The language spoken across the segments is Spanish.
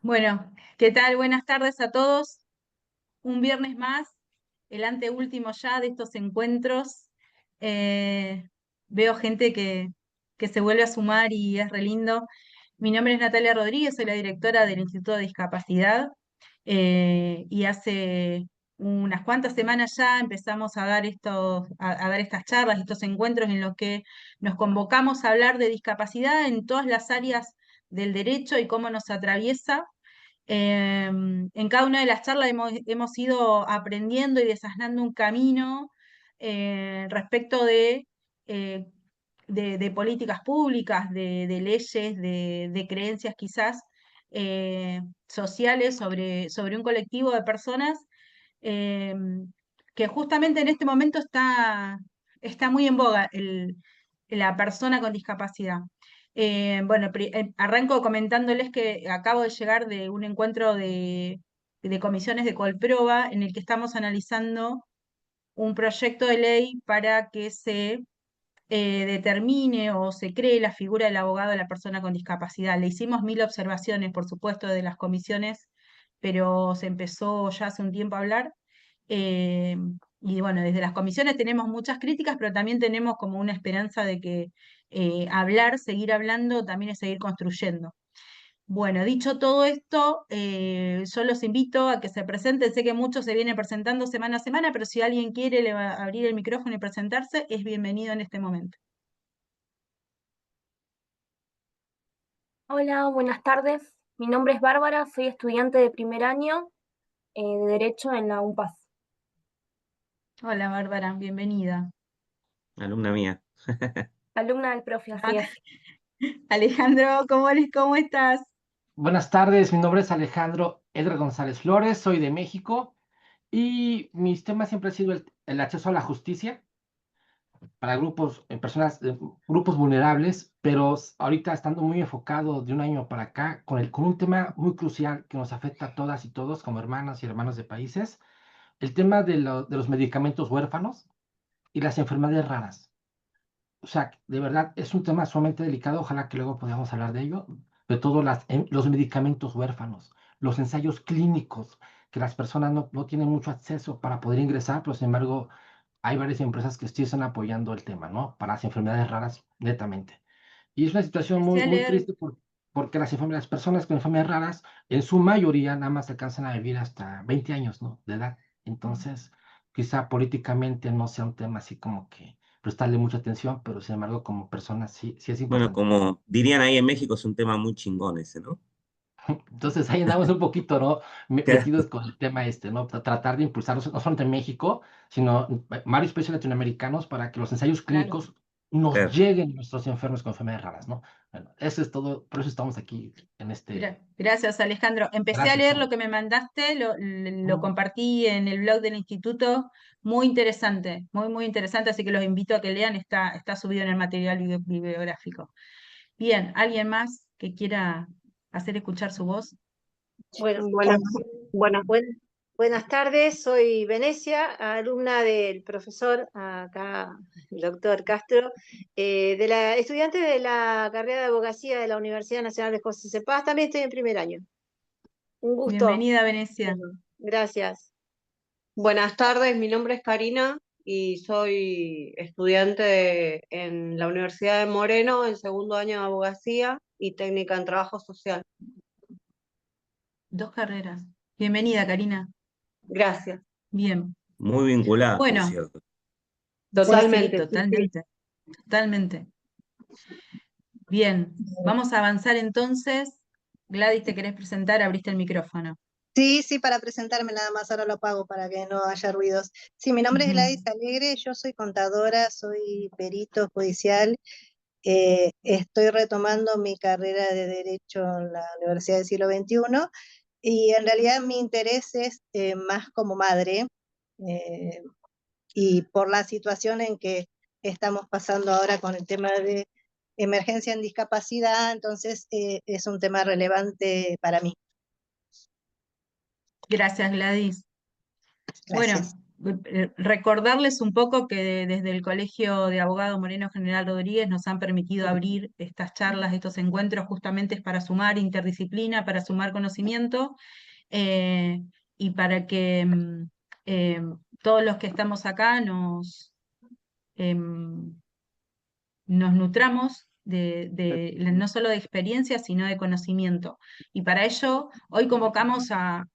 Bueno, ¿qué tal? Buenas tardes a todos. Un viernes más, el anteúltimo ya de estos encuentros. Eh, Veo gente que se vuelve a sumar y es re lindo. Mi nombre es Natalia Rodríguez, soy la directora del Instituto de Discapacidad y hace unas cuantas semanas ya empezamos a dar a dar estas charlas, estos encuentros en los que nos convocamos a hablar de discapacidad en todas las áreas del derecho y cómo nos atraviesa. En cada una de las charlas hemos ido aprendiendo y desasnando un camino respecto eh, de políticas públicas, de leyes, de creencias quizás sociales sobre un colectivo de personas eh, que justamente en este momento está muy en boga la persona con discapacidad. Bueno, arranco comentándoles que acabo de llegar de un encuentro de comisiones de Colproba en el que estamos analizando un proyecto de ley para que se determine o se cree la figura del abogado de la persona con discapacidad. Le hicimos 1000 observaciones, por supuesto, de las comisiones, pero se empezó ya hace un tiempo a hablar. Eh, y bueno, desde las comisiones tenemos muchas críticas, pero también tenemos como una esperanza de que seguir hablando, también es seguir construyendo. Bueno, dicho todo esto, yo los invito a que se presenten. Sé que muchos se vienen presentando semana a semana, pero si alguien quiere abrir el micrófono y presentarse, es bienvenido en este momento. Hola, buenas tardes. Mi nombre es Bárbara, soy estudiante de primer año de Derecho en la UMPAS. Hola Bárbara, bienvenida. Alumna mía. Alumna del profe, así es. Alejandro, ¿cómo estás? Buenas tardes, mi nombre es Alejandro Edgar González Flores, soy de México y mis temas siempre ha sido el acceso a la justicia para grupos, personas, grupos vulnerables, pero ahorita estando muy enfocado de un año para acá con un tema muy crucial que nos afecta a todas y todos como hermanas y hermanos de países, el tema de los medicamentos huérfanos y las enfermedades raras. O sea, de verdad es un tema sumamente delicado, ojalá que luego podamos hablar de ello, de todos los medicamentos huérfanos, los ensayos clínicos, que las personas no tienen mucho acceso para poder ingresar, pero sin embargo hay varias empresas que sí están apoyando el tema, ¿no? Para las enfermedades raras, netamente. Y es una situación Empecé muy, a muy leer. triste porque las personas con enfermedades raras, en su mayoría, nada más alcanzan a vivir hasta 20 años, ¿no? De edad. Entonces, quizá políticamente no sea un tema así como que prestarle mucha atención, pero sin embargo, como personas sí es Bueno, importante. como dirían ahí en México, es un tema muy chingón ese, ¿no? Entonces, ahí andamos un poquito, ¿no? Metidos con el tema ¿no? Tratar de impulsar, no solamente en México, sino varios países latinoamericanos para que los ensayos Claro. clínicos nos Claro. lleguen a nuestros enfermos con enfermedades raras, ¿no? Bueno, eso es todo, por eso estamos aquí en Gracias, Alejandro. Empecé a Gracias. leer lo que me mandaste, lo compartí en el blog del instituto. Muy interesante, muy interesante, así que los invito a que lean, está subido en el material bibliográfico. Bien, ¿alguien más que quiera hacer escuchar su voz? Bueno, Buenas, buenas. buenas tardes, soy Venecia, alumna del profesor, acá, el doctor Castro, estudiante de la carrera de abogacía de la Universidad Nacional de José C. Paz. También estoy en primer año. Un gusto. Bienvenida, Venecia. Gracias. Buenas tardes, mi nombre es Karina y soy estudiante en la Universidad de Moreno en segundo año de abogacía y técnica en trabajo social. Dos carreras. Bienvenida, Karina. Gracias. Bien. Muy vinculada, por Bueno, cierto. sí, Totalmente, sí, sí. totalmente. Bien, vamos a avanzar entonces. Gladys, ¿te querés presentar? Abriste el micrófono. Sí, para presentarme nada más, ahora lo apago para que no haya ruidos. Sí, mi nombre es Ujú. Gladys Alegre, yo soy contadora, soy perito judicial, estoy retomando mi carrera de Derecho en la Universidad del Siglo XXI y en realidad mi interés es más como madre eh, y por la situación en que estamos pasando ahora con el tema de emergencia en discapacidad, entonces es un tema relevante para mí. Gracias, Gladys. Bueno, Gracias. recordarles un poco que desde el Colegio de Abogado Moreno General Rodríguez nos han permitido abrir estas charlas, estos encuentros, justamente para sumar interdisciplina, para sumar conocimiento, eh, y para que eh, todos los que estamos acá em, nos nutramos no solo de experiencia, sino de conocimiento. Y para ello, hoy convocamos a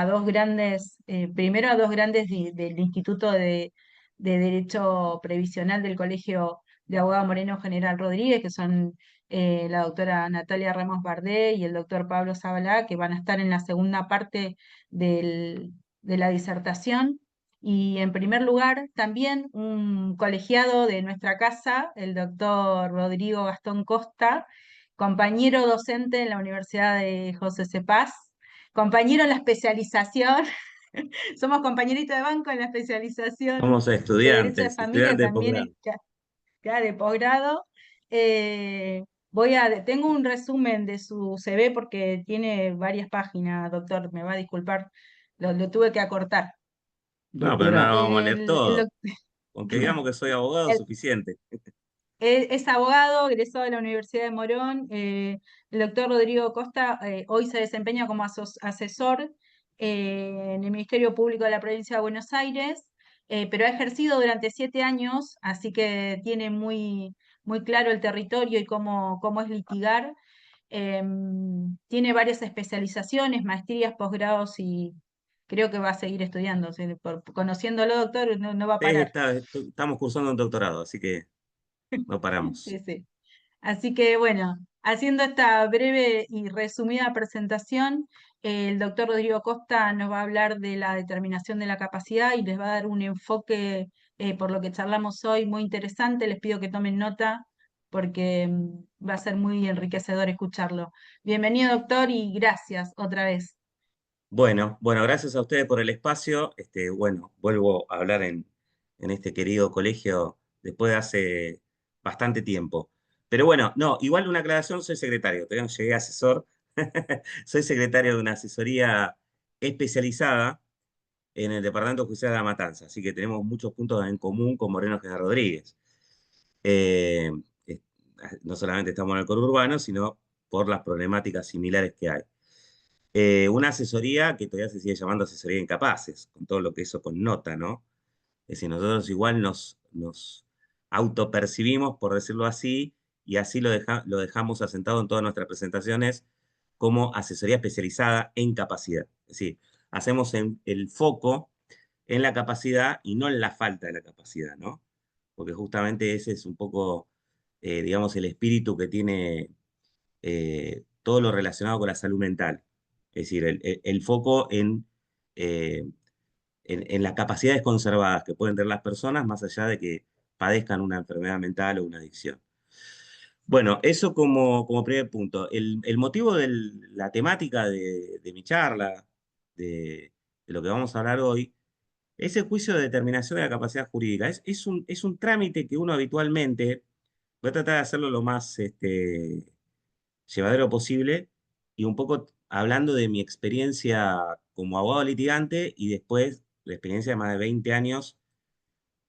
dos grandes, primero a dos grandes del Instituto de Derecho Previsional del Colegio de Abogado Moreno General Rodríguez, que son la doctora Natalia Ramos Bardé y el doctor Pablo Zabalá, que van a estar en la segunda parte de la disertación. Y en primer lugar, también un colegiado de nuestra casa, el doctor Rodrigo Gastón Costa, compañero docente en la Universidad de José C. Paz, compañero en la especialización, somos compañeritos de banco en la especialización Somos de Derecho de estudiantes, Familia, estudiantes de también posgrado. ya de posgrado. Tengo un resumen de su CV porque tiene varias páginas, doctor, me va a disculpar, lo tuve que acortar. No, pero no Doctora, vamos a leer El, el todo. doc- Con que digamos que soy abogado, el- suficiente. es abogado, egresado de la Universidad de Morón. El doctor Rodrigo Costa hoy se desempeña como asesor en el Ministerio Público de la Provincia de Buenos Aires, pero ha ejercido durante 7 años, así que tiene muy claro el territorio y cómo es litigar. Tiene varias especializaciones, maestrías, posgrados y creo que va a seguir estudiando. O sea, conociéndolo, doctor, no va a Sí, parar. estamos cursando un doctorado, así que no paramos. Sí, sí. Así que bueno, haciendo esta breve y resumida presentación, el doctor Rodrigo Costa nos va a hablar de la determinación de la capacidad y les va a dar un enfoque, por lo que charlamos hoy, muy interesante. Les pido que tomen nota porque va a ser muy enriquecedor escucharlo. Bienvenido, doctor, y gracias otra vez. Bueno, gracias a ustedes por el espacio. Bueno, vuelvo a hablar en este querido colegio después de hace bastante tiempo. Pero bueno, no, igual una aclaración, soy secretario, todavía no llegué a asesor. Soy secretario de una asesoría especializada en el Departamento Judicial de La Matanza, así que tenemos muchos puntos en común con Moreno General Rodríguez. Eh, eh, no solamente estamos en el conurbano, sino por las problemáticas similares que hay. Una asesoría que todavía se sigue llamando asesoría de incapaces, con todo lo que eso connota, ¿no? Es decir, nosotros igual nos autopercibimos, por decirlo así, y así lo dejamos asentado en todas nuestras presentaciones como asesoría especializada en capacidad. Es decir, hacemos el foco en la capacidad y no en la falta de la capacidad, ¿no? Porque justamente ese es un poco, digamos, el espíritu que tiene todo lo relacionado con la salud mental. Es decir, el foco eh, en las capacidades conservadas que pueden tener las personas más allá de que padezcan una enfermedad mental o una adicción. Bueno, eso como primer punto. El motivo de la temática de mi charla, de lo que vamos a hablar hoy, es el juicio de determinación de la capacidad jurídica. Es un trámite que uno habitualmente, voy a tratar de hacerlo lo más llevadero posible y un poco hablando de mi experiencia como abogado litigante y después la experiencia de más de 20 años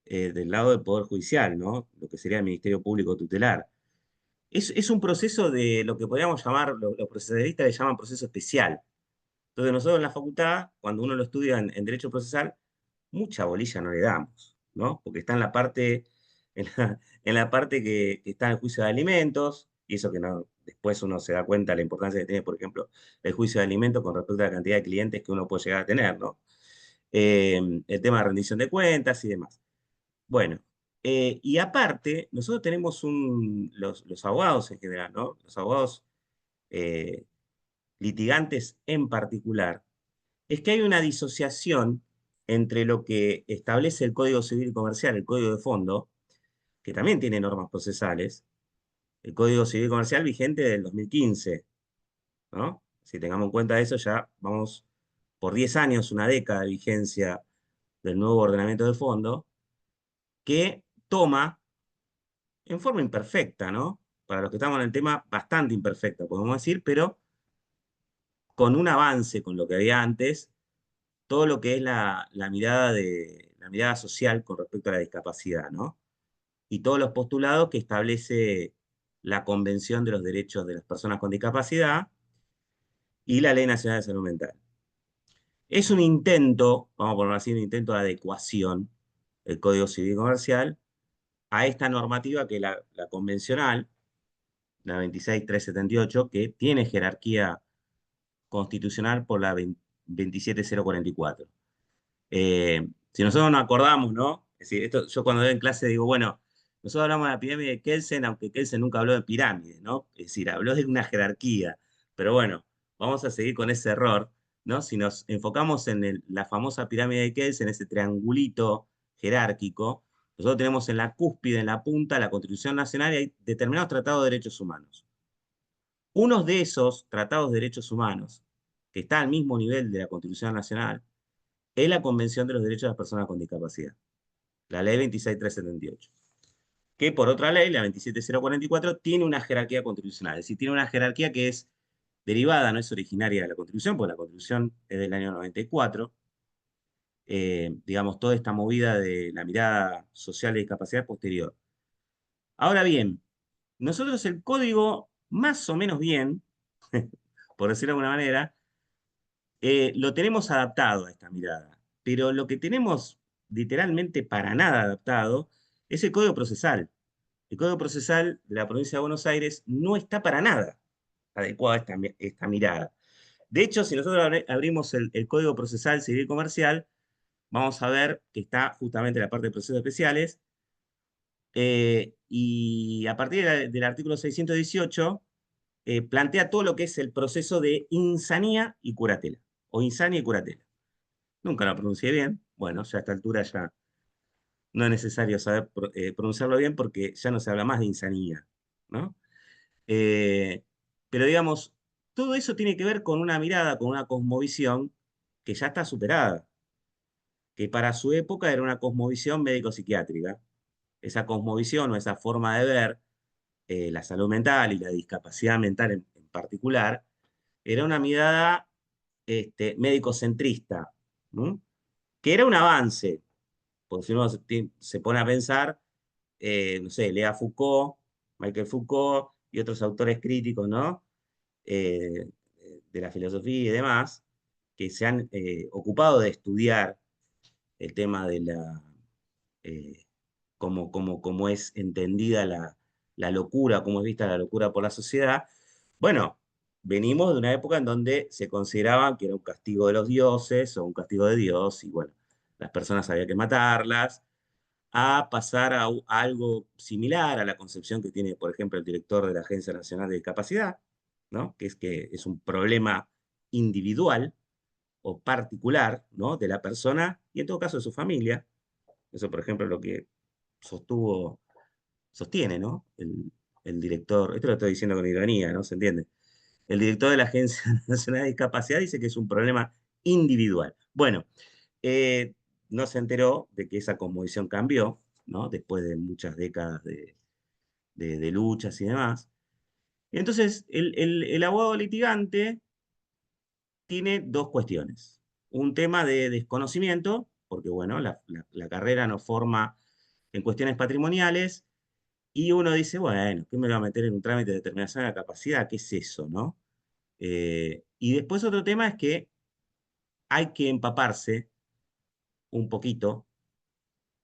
del lado del Poder Judicial, ¿no? Lo que sería el Ministerio Público Tutelar. Es un proceso de lo que podríamos llamar, los procesalistas le llaman proceso especial. Entonces nosotros en la facultad, cuando uno lo estudia en Derecho Procesal, mucha bolilla no le damos, ¿no? Porque está en la parte que está en el juicio de alimentos, y eso que no, después uno se da cuenta de la importancia que tiene, por ejemplo, el juicio de alimentos con respecto a la cantidad de clientes que uno puede llegar a tener, ¿no? El tema de rendición de cuentas y demás. Bueno, y aparte, nosotros tenemos los abogados en general, ¿no? Los abogados eh, litigantes en particular, es que hay una disociación entre lo que establece el Código Civil y Comercial, el Código de Fondo, que también tiene normas procesales, el Código Civil y Comercial vigente del 2015, ¿no? Si tengamos en cuenta eso, ya vamos por 10 años, una década de vigencia del nuevo ordenamiento de fondo, que toma en forma imperfecta, ¿no? Para los que estamos en el tema, bastante imperfecta, podemos decir, pero con un avance con lo que había antes, todo lo que es la mirada social con respecto a la discapacidad, ¿no? Y todos los postulados que establece la Convención de los Derechos de las Personas con Discapacidad y la Ley Nacional de Salud Mental. Es un intento, vamos a ponerlo así, un intento de adecuación del Código Civil y Comercial a esta normativa que es la convencional, la 26378, que tiene jerarquía constitucional por la 27044. Si nosotros nos acordamos, ¿no? Es decir, esto, yo cuando doy en clase digo, bueno, nosotros hablamos de la pirámide de Kelsen, aunque Kelsen nunca habló de pirámide, ¿no? Es decir, habló de una jerarquía. Pero bueno, vamos a seguir con ese error, ¿no? Si nos enfocamos en la famosa pirámide de Kelsen, ese triangulito jerárquico, nosotros tenemos en la cúspide, en la punta, la Constitución Nacional y hay determinados tratados de derechos humanos. Uno de esos tratados de derechos humanos, que está al mismo nivel de la Constitución Nacional, es la Convención de los Derechos de las Personas con Discapacidad, la Ley 26378, que por otra ley, la 27044, tiene una jerarquía constitucional, es decir, tiene una jerarquía que es derivada, no es originaria de la Constitución, porque la Constitución es del año 94, digamos, toda esta movida de la mirada social de discapacidad posterior. Ahora bien, nosotros el código, más o menos bien, por decirlo de alguna manera, lo tenemos adaptado a esta mirada, pero lo que tenemos literalmente para nada adaptado es el Código Procesal. El Código Procesal de la provincia de Buenos Aires no está para nada adecuado a esta mirada. De hecho, si nosotros abrimos el Código Procesal Civil y Comercial, vamos a ver que está justamente la parte de procesos especiales, y a partir del artículo 618, plantea todo lo que es el proceso de insanía y curatela, o insania y curatela. Nunca lo pronuncié bien, bueno, ya a esta altura ya no es necesario saber pronunciarlo bien porque ya no se habla más de insanía, ¿no? Pero digamos, todo eso tiene que ver con una mirada, con una cosmovisión que ya está superada, que para su época era una cosmovisión médico-psiquiátrica. Esa cosmovisión o esa forma de ver la salud mental y la discapacidad mental en particular, era una mirada médico-centrista, ¿no? Que era un avance, porque si uno se pone a pensar, no sé, lea Foucault, Michael Foucault y otros autores críticos, ¿no? De la filosofía y demás, que se han ocupado de estudiar el tema de cómo es entendida la locura, cómo es vista la locura por la sociedad. Bueno, venimos de una época en donde se consideraban que era un castigo de los dioses o un castigo de Dios, y bueno, las personas había que matarlas, a pasar a algo similar a la concepción que tiene, por ejemplo, el director de la Agencia Nacional de Discapacidad, ¿no? Que es un problema individual o particular, ¿no? De la persona y en todo caso de su familia. Eso, por ejemplo, es lo que sostiene, ¿no? El director, esto lo estoy diciendo con ironía, ¿no? ¿Se entiende? El director de la Agencia Nacional de Discapacidad dice que es un problema individual. Bueno, eh, no se enteró de que esa cosmovisión cambió, ¿no? Después de muchas décadas de luchas y demás. Entonces, el abogado litigante tiene dos cuestiones. Un tema de desconocimiento, porque bueno, la carrera nos forma en cuestiones patrimoniales, y uno dice, bueno, ¿qué me va a meter en un trámite de determinación de la capacidad? ¿Qué es eso, no? Y después otro tema es que hay que empaparse un poquito,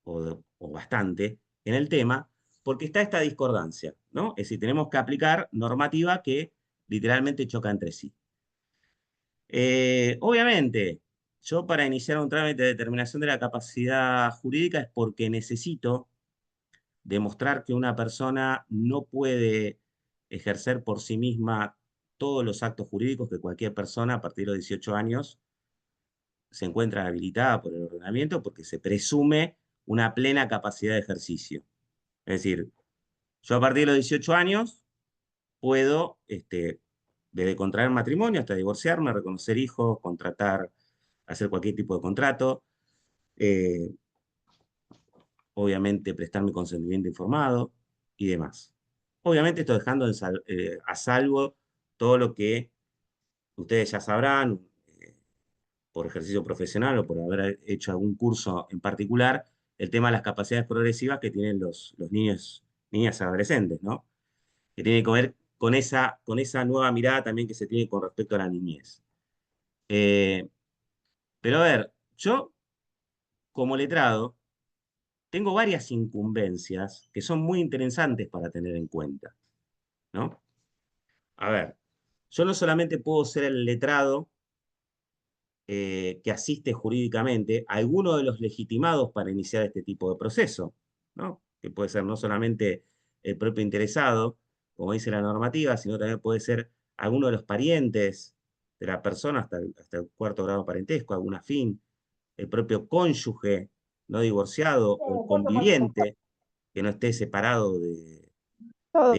o bastante, en el tema, porque está esta discordancia, ¿no? Es decir, tenemos que aplicar normativa que literalmente choca entre sí. Obviamente, yo para iniciar un trámite de determinación de la capacidad jurídica es porque necesito demostrar que una persona no puede ejercer por sí misma todos los actos jurídicos que cualquier persona a partir de los 18 años se encuentra habilitada por el ordenamiento porque se presume una plena capacidad de ejercicio. Es decir, yo a partir de los 18 años puedo, desde contraer matrimonio hasta divorciarme, reconocer hijos, contratar, hacer cualquier tipo de contrato, eh, obviamente prestar mi consentimiento informado y demás. Obviamente estoy dejando a salvo todo lo que ustedes ya sabrán, por ejercicio profesional o por haber hecho algún curso en particular, el tema de las capacidades progresivas que tienen los niños, niñas y adolescentes, ¿no? Que tiene que ver con esa nueva mirada también que se tiene con respecto a la niñez. Pero a ver, yo como letrado tengo varias incumbencias que son muy interesantes para tener en cuenta, ¿no? A ver, yo no solamente puedo ser el letrado que asiste jurídicamente a alguno de los legitimados para iniciar este tipo de proceso, ¿no? Que puede ser no solamente el propio interesado, como dice la normativa, sino también puede ser alguno de los parientes de la persona hasta el cuarto grado de parentesco, algún afín, el propio cónyuge no divorciado o el conviviente que no esté separado de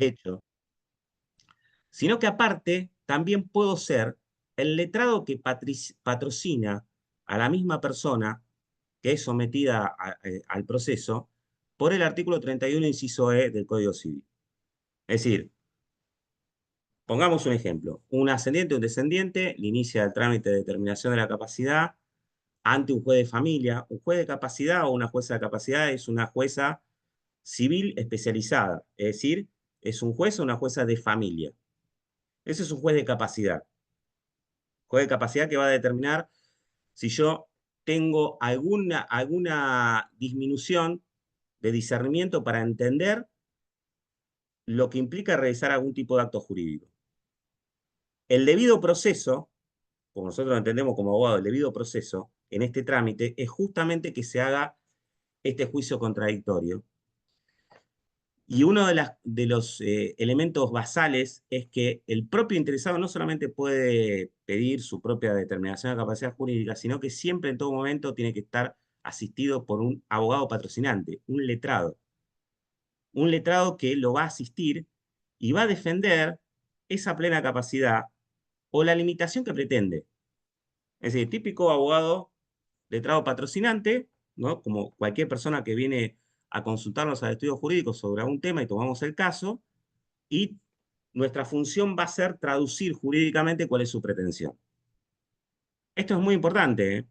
hecho, sino que aparte también puedo ser el letrado que patrocina a la misma persona que es sometida al proceso por el artículo 31, inciso E del Código Civil. Es decir, pongamos un ejemplo. Un ascendiente o un descendiente le inicia el trámite de determinación de la capacidad ante un juez de familia. Un juez de capacidad o una jueza de capacidad es una jueza civil especializada. Es decir, es un juez o una jueza de familia. Ese es un juez de capacidad. Juez de capacidad que va a determinar si yo tengo alguna disminución de discernimiento para entender lo que implica realizar algún tipo de acto jurídico. El debido proceso, como nosotros lo entendemos como abogado, el debido proceso en este trámite es justamente que se haga este juicio contradictorio. Y uno de los elementos basales es que el propio interesado no solamente puede pedir su propia determinación de capacidad jurídica, sino que siempre en todo momento tiene que estar asistido por un abogado patrocinante, un letrado. Un letrado que lo va a asistir y va a defender esa plena capacidad o la limitación que pretende. Es decir, típico abogado letrado patrocinante, ¿no? Como cualquier persona que viene a consultarnos al estudio jurídico sobre algún tema y tomamos el caso, y nuestra función va a ser traducir jurídicamente cuál es su pretensión. Esto es muy importante, ¿eh?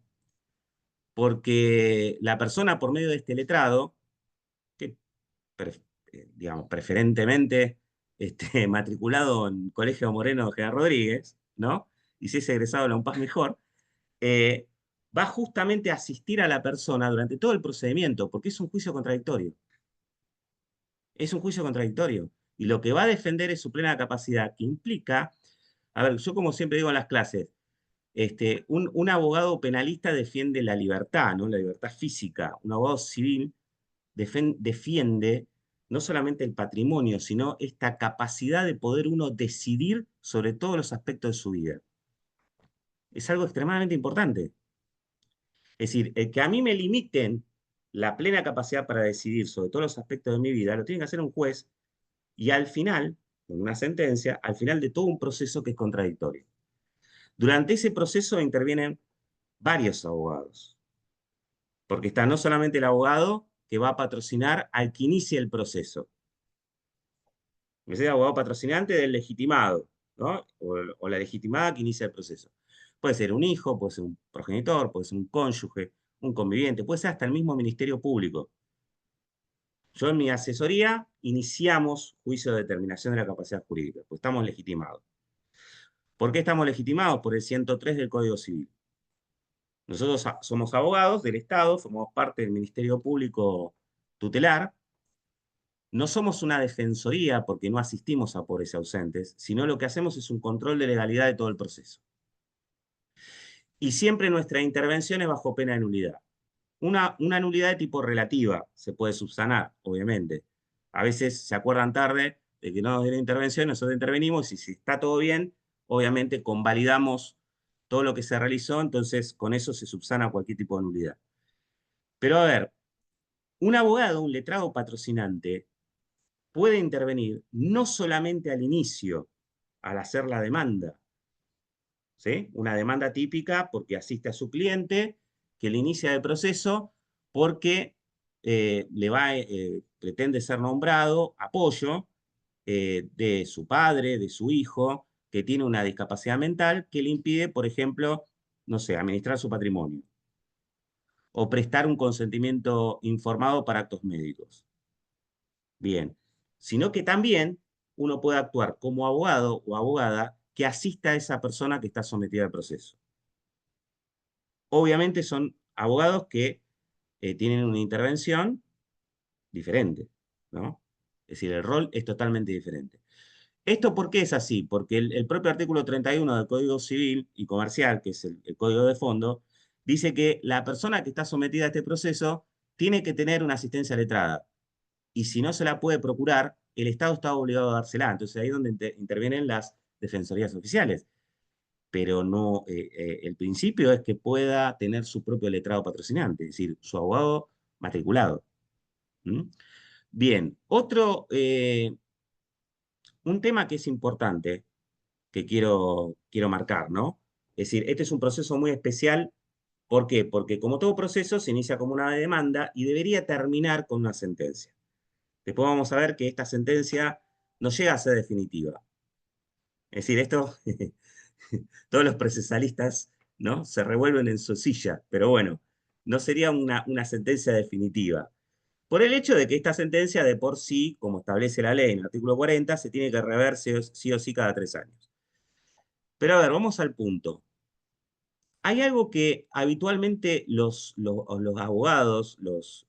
Porque la persona por medio de este letrado, que digamos, preferentemente matriculado en Colegio Moreno General Rodríguez, ¿no? Y si es egresado de la UNPAS mejor, va justamente a asistir a la persona durante todo el procedimiento, porque es un juicio contradictorio. Es un juicio contradictorio. Y lo que va a defender es su plena capacidad, que implica, a ver, yo como siempre digo en las clases, un abogado penalista defiende la libertad, ¿no? La libertad física. Un abogado civil defiende no solamente el patrimonio, sino esta capacidad de poder uno decidir sobre todos los aspectos de su vida. Es algo extremadamente importante. Es decir, el que a mí me limiten la plena capacidad para decidir sobre todos los aspectos de mi vida, lo tiene que hacer un juez, y al final, con una sentencia, al final de todo un proceso que es contradictorio. Durante ese proceso intervienen varios abogados, porque está no solamente el abogado que va a patrocinar al que inicie el proceso, es el abogado patrocinante del legitimado, ¿no? O la legitimada que inicia el proceso. Puede ser un hijo, puede ser un progenitor, puede ser un cónyuge, un conviviente, puede ser hasta el mismo Ministerio Público. Yo en mi asesoría iniciamos juicio de determinación de la capacidad jurídica, pues estamos legitimados. ¿Por qué estamos legitimados? Por el 103 del Código Civil. Nosotros somos abogados del Estado, formamos parte del Ministerio Público tutelar. No somos una defensoría porque no asistimos a pobres y ausentes, sino lo que hacemos es un control de legalidad de todo el proceso. Y siempre nuestra intervención es bajo pena de nulidad. Una nulidad de tipo relativa se puede subsanar, obviamente. A veces se acuerdan tarde de que no nos dieron intervención, nosotros intervenimos y si está todo bien, obviamente convalidamos todo lo que se realizó, entonces con eso se subsana cualquier tipo de nulidad. Pero a ver, un abogado, un letrado patrocinante, puede intervenir no solamente al inicio, al hacer la demanda, ¿sí? Una demanda típica porque asiste a su cliente, que le inicia el proceso porque pretende ser nombrado apoyo de su padre, de su hijo, que tiene una discapacidad mental que le impide, por ejemplo, no sé, administrar su patrimonio, o prestar un consentimiento informado para actos médicos. Bien, sino que también uno puede actuar como abogado o abogada que asista a esa persona que está sometida al proceso. Obviamente son abogados que tienen una intervención diferente, ¿no? Es decir, el rol es totalmente diferente. ¿Esto por qué es así? Porque el propio artículo 31 del Código Civil y Comercial, que es el código de fondo, dice que la persona que está sometida a este proceso tiene que tener una asistencia letrada. Y si no se la puede procurar, el Estado está obligado a dársela. Entonces ahí es donde intervienen las defensorías oficiales. Pero no, el principio es que pueda tener su propio letrado patrocinante, es decir, su abogado matriculado. ¿Mm? Bien, un tema que es importante, que quiero marcar, ¿no? Es decir, este es un proceso muy especial. ¿Por qué? Porque como todo proceso se inicia como una demanda y debería terminar con una sentencia. Después vamos a ver que esta sentencia no llega a ser definitiva. Es decir, todos los procesalistas, ¿no? Se revuelven en su silla, pero bueno, no sería una sentencia definitiva. Por el hecho de que esta sentencia de por sí, como establece la ley en el artículo 40, se tiene que rever sí o sí cada 3 años. Pero a ver, vamos al punto. Hay algo que habitualmente los abogados, los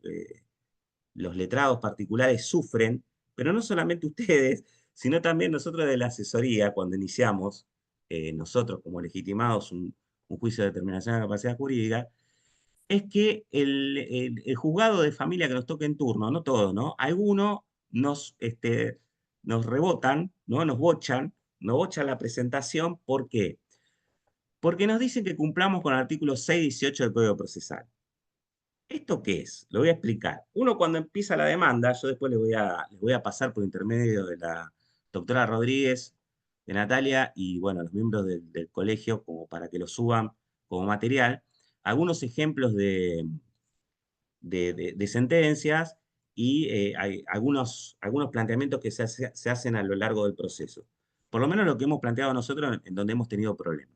letrados particulares sufren, pero no solamente ustedes, sino también nosotros de la asesoría, cuando iniciamos, nosotros como legitimados, un juicio de determinación de capacidad jurídica, es que el juzgado de familia que nos toque en turno, no todos, ¿no? Algunos nos rebotan, ¿no? Nos bochan la presentación. ¿Por qué? Porque nos dicen que cumplamos con el artículo 618 del Código Procesal. ¿Esto qué es? Lo voy a explicar. Uno, cuando empieza la demanda, yo después les voy a pasar por intermedio de la doctora Rodríguez, de Natalia, y bueno, los miembros del colegio, como para que lo suban como material, algunos ejemplos de sentencias y hay algunos planteamientos que se hacen a lo largo del proceso. Por lo menos lo que hemos planteado nosotros en donde hemos tenido problemas.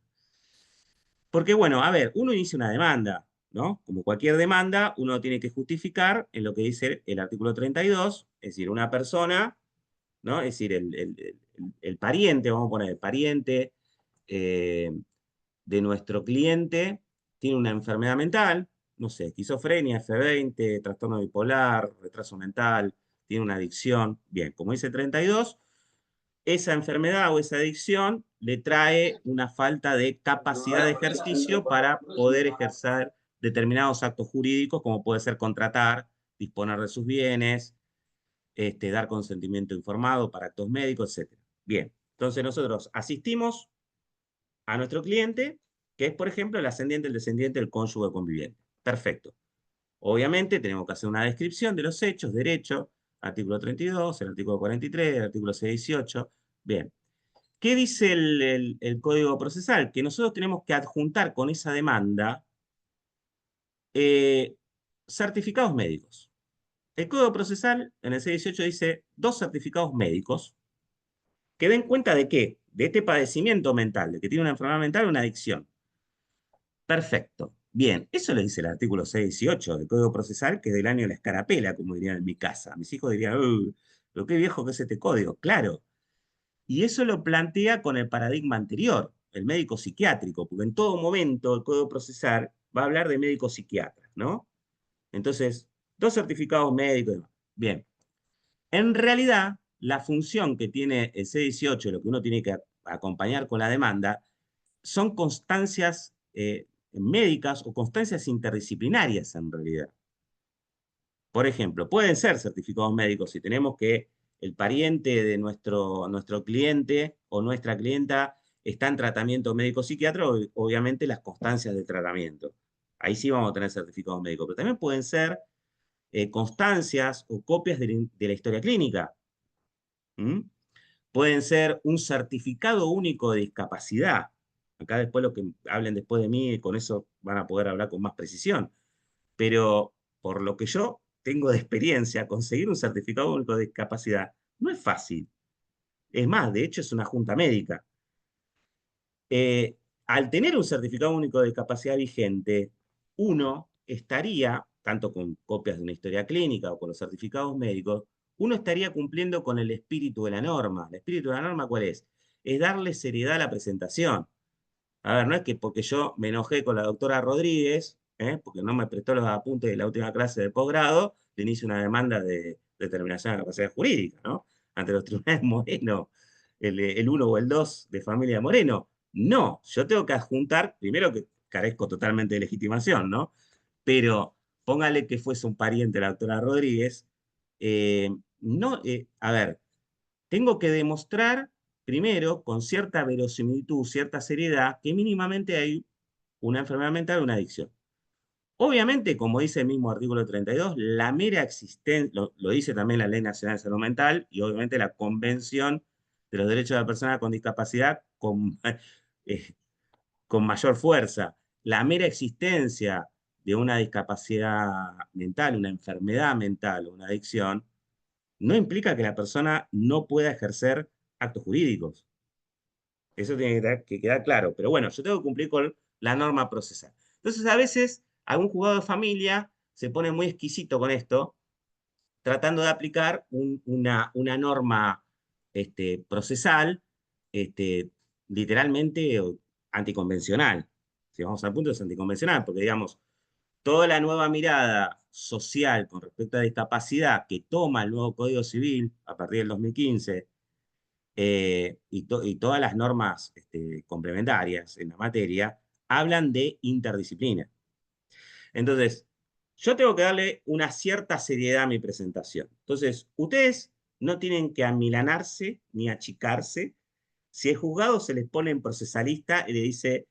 Porque bueno, a ver, uno inicia una demanda, ¿no? Como cualquier demanda, uno tiene que justificar en lo que dice el artículo 32, es decir, una persona, ¿no? Es decir, el pariente, vamos a poner el pariente eh, de nuestro cliente, tiene una enfermedad mental, no sé, esquizofrenia, F20, trastorno bipolar, retraso mental, tiene una adicción. Bien, como dice 32, esa enfermedad o esa adicción le trae una falta de capacidad de ejercicio para poder ejercer determinados actos jurídicos, como puede ser contratar, disponer de sus bienes, dar consentimiento informado para actos médicos, etc. Bien, entonces nosotros asistimos a nuestro cliente, que es, por ejemplo, el ascendiente, el descendiente, el cónyuge conviviente. Perfecto. Obviamente tenemos que hacer una descripción de los hechos, derecho, artículo 32, el artículo 43, el artículo 618. Bien. ¿Qué dice el Código Procesal? Que nosotros tenemos que adjuntar con esa demanda certificados médicos. El Código Procesal en el 618 dice 2 certificados médicos que den cuenta de qué, de este padecimiento mental, de que tiene una enfermedad mental o una adicción. Perfecto. Bien, eso le dice el artículo 618 del Código Procesal, que es del año de la escarapela, como dirían en mi casa. Mis hijos dirían, pero qué viejo que es este código. Claro. Y eso lo plantea con el paradigma anterior, el médico psiquiátrico, porque en todo momento el Código Procesal va a hablar de médicos psiquiatras, ¿no? Entonces, 2 certificados médicos. Bien. En realidad, la función que tiene el C18, lo que uno tiene que acompañar con la demanda, son constancias médicas o constancias interdisciplinarias en realidad. Por ejemplo, pueden ser certificados médicos si tenemos que el pariente de nuestro cliente o nuestra clienta está en tratamiento médico-psiquiátrico, obviamente las constancias de tratamiento. Ahí sí vamos a tener certificados médicos, pero también pueden ser constancias o copias de la historia clínica. ¿Mm? Pueden ser un certificado único de discapacidad. Acá después lo que hablen después de mí, con eso van a poder hablar con más precisión. Pero por lo que yo tengo de experiencia, conseguir un certificado único de discapacidad no es fácil. Es más, de hecho es una junta médica. al tener un certificado único de discapacidad vigente, uno estaría, tanto con copias de una historia clínica o con los certificados médicos, uno estaría cumpliendo con el espíritu de la norma. ¿El espíritu de la norma cuál es? Es darle seriedad a la presentación. A ver, no es que porque yo me enojé con la doctora Rodríguez, porque no me prestó los apuntes de la última clase de posgrado, le inicio una demanda de determinación de capacidad jurídica, ¿no? Ante los tribunales Moreno, el 1 o el 2 de familia Moreno. No, yo tengo que adjuntar, primero que carezco totalmente de legitimación, ¿no? Pero póngale que fuese un pariente de la doctora Rodríguez, no, a ver, tengo que demostrar primero, con cierta verosimilitud, cierta seriedad, que mínimamente hay una enfermedad mental o una adicción. Obviamente, como dice el mismo artículo 32, la mera existencia, lo dice también la Ley Nacional de Salud Mental y obviamente la Convención de los Derechos de la Persona con Discapacidad con mayor fuerza. La mera existencia de una discapacidad mental, una enfermedad mental o una adicción, no implica que la persona no pueda ejercer actos jurídicos. Eso tiene que quedar claro. Pero bueno, yo tengo que cumplir con la norma procesal. Entonces, a veces, algún juzgado de familia se pone muy exquisito con esto, tratando de aplicar una norma procesal, literalmente anticonvencional. Si vamos al punto, es anticonvencional, porque digamos, toda la nueva mirada social con respecto a discapacidad que toma el nuevo Código Civil a partir del 2015, y todas las normas complementarias en la materia, hablan de interdisciplina. Entonces, yo tengo que darle una cierta seriedad a mi presentación. Entonces, ustedes no tienen que amilanarse ni achicarse. Si el juzgado se les pone en procesalista y le dice,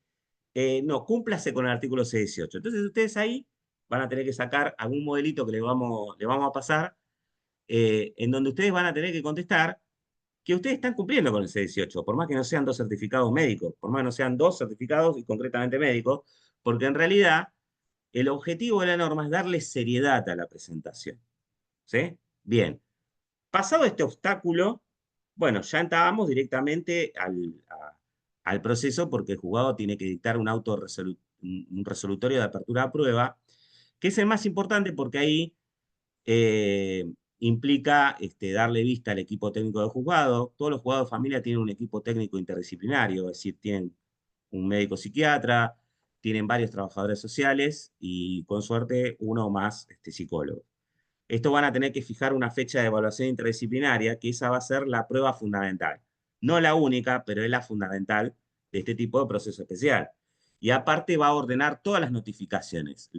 no, cúmplase con el artículo 618. Entonces, ustedes ahí van a tener que sacar algún modelito que le vamos a pasar, en donde ustedes van a tener que contestar que ustedes están cumpliendo con el C18, por más que no sean dos certificados médicos, por más que no sean dos certificados y concretamente médicos, porque en realidad el objetivo de la norma es darle seriedad a la presentación. ¿Sí? Bien. Pasado este obstáculo, bueno, ya entramos directamente al proceso porque el juzgado tiene que dictar un un resolutorio de apertura a prueba, que es el más importante porque ahí implica darle vista al equipo técnico del juzgado. Todos los juzgados de familia tienen un equipo técnico interdisciplinario, es decir, tienen un médico psiquiatra, tienen varios trabajadores sociales y con suerte uno o más psicólogos. Esto van a tener que fijar una fecha de evaluación interdisciplinaria, que esa va a ser la prueba fundamental. No la única, pero es la fundamental de este tipo de proceso especial. Y aparte va a ordenar todas las notificaciones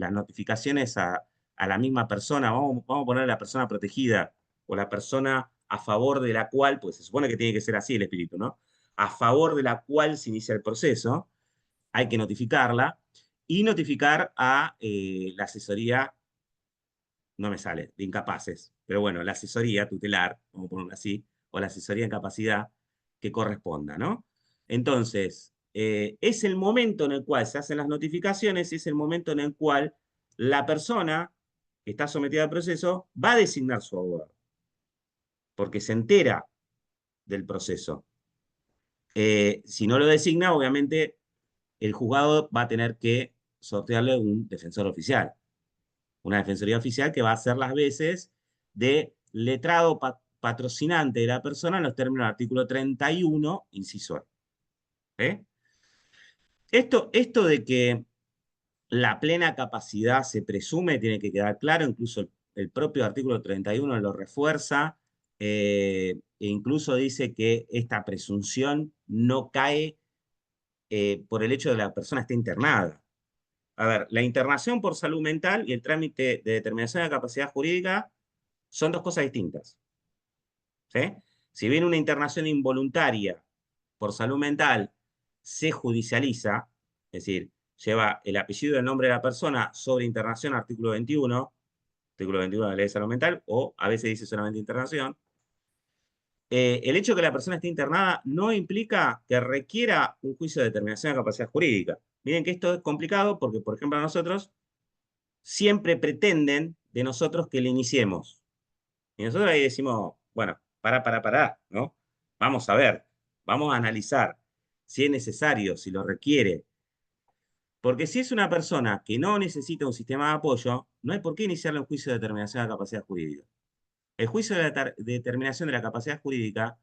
a la misma persona, vamos a poner a la persona protegida o la persona a favor de la cual, pues se supone que tiene que ser así el espíritu, ¿no? A favor de la cual se inicia el proceso, hay que notificarla y notificar a la asesoría, no me sale, de incapaces, pero bueno, la asesoría tutelar, vamos a ponerlo así, o la asesoría en capacidad que corresponda, ¿no? Entonces, es el momento en el cual se hacen las notificaciones, es el momento en el cual la persona que está sometida al proceso va a designar su abogado, porque se entera del proceso. Si no lo designa, obviamente el juzgado va a tener que sortearle un defensor oficial, una defensoría oficial que va a hacer las veces de letrado patrocinante de la persona en los términos del artículo 31, inciso E. Esto de que la plena capacidad se presume, tiene que quedar claro, incluso el propio artículo 31 lo refuerza, e incluso dice que esta presunción no cae por el hecho de que la persona esté internada. A ver, la internación por salud mental y el trámite de determinación de capacidad jurídica son dos cosas distintas. ¿Sí? Si bien una internación involuntaria por salud mental se judicializa, es decir, lleva el apellido y el nombre de la persona sobre internación, artículo 21 de la Ley de Salud Mental, o a veces dice solamente internación, el hecho de que la persona esté internada no implica que requiera un juicio de determinación de capacidad jurídica. Miren que esto es complicado porque, por ejemplo, a nosotros siempre pretenden de nosotros que le iniciemos. Y nosotros ahí decimos, bueno, pará, ¿no? Vamos a ver, vamos a analizar. si es necesario, si lo requiere. Porque si es una persona que no necesita un sistema de apoyo, no hay por qué iniciarle un juicio de determinación de la capacidad jurídica. El juicio de determinación de la capacidad jurídica,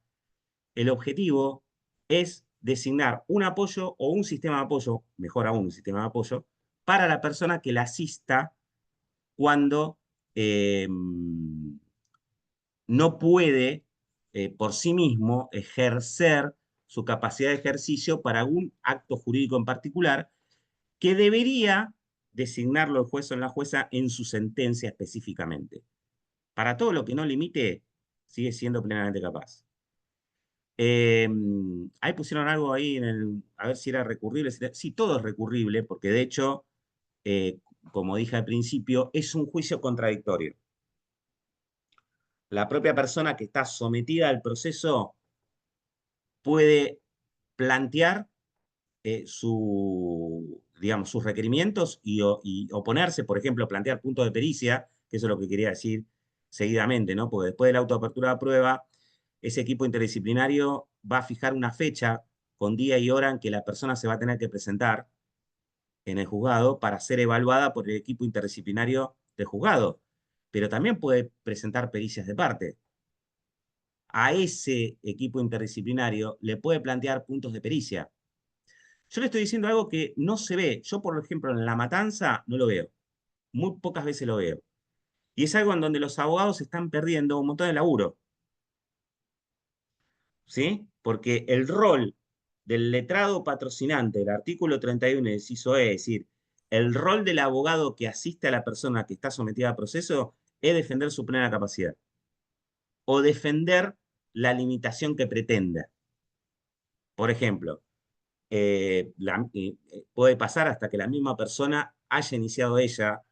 el objetivo es designar un apoyo o un sistema de apoyo, mejor aún un sistema de apoyo, para la persona que la asista cuando no puede por sí mismo ejercer su capacidad de ejercicio para algún acto jurídico en particular que debería designarlo el juez o la jueza en su sentencia específicamente. Para todo lo que no limite, sigue siendo plenamente capaz. Ahí pusieron algo ahí a ver si era recurrible. Sí, todo es recurrible, porque de hecho, como dije al principio, es un juicio contradictorio. La propia persona que está sometida al proceso puede plantear digamos, sus requerimientos y oponerse, por ejemplo, plantear puntos de pericia, que eso es lo que quería decir seguidamente, ¿no? Porque después de la autoapertura de prueba, ese equipo interdisciplinario va a fijar una fecha con día y hora en que la persona se va a tener que presentar en el juzgado para ser evaluada por el equipo interdisciplinario del juzgado. Pero también puede presentar pericias de parte. A ese equipo interdisciplinario le puede plantear puntos de pericia. Yo le estoy diciendo algo que no se ve. Yo, por ejemplo, en La Matanza no lo veo. Muy pocas veces lo veo. Y es algo en donde los abogados están perdiendo un montón de laburo. ¿Sí? Porque el rol del letrado patrocinante, el artículo 31, inciso E, es decir, el rol del abogado que asiste a la persona que está sometida a proceso es defender su plena capacidad. O defender la limitación que pretenda. Por ejemplo, puede pasar hasta que la misma persona haya iniciado ella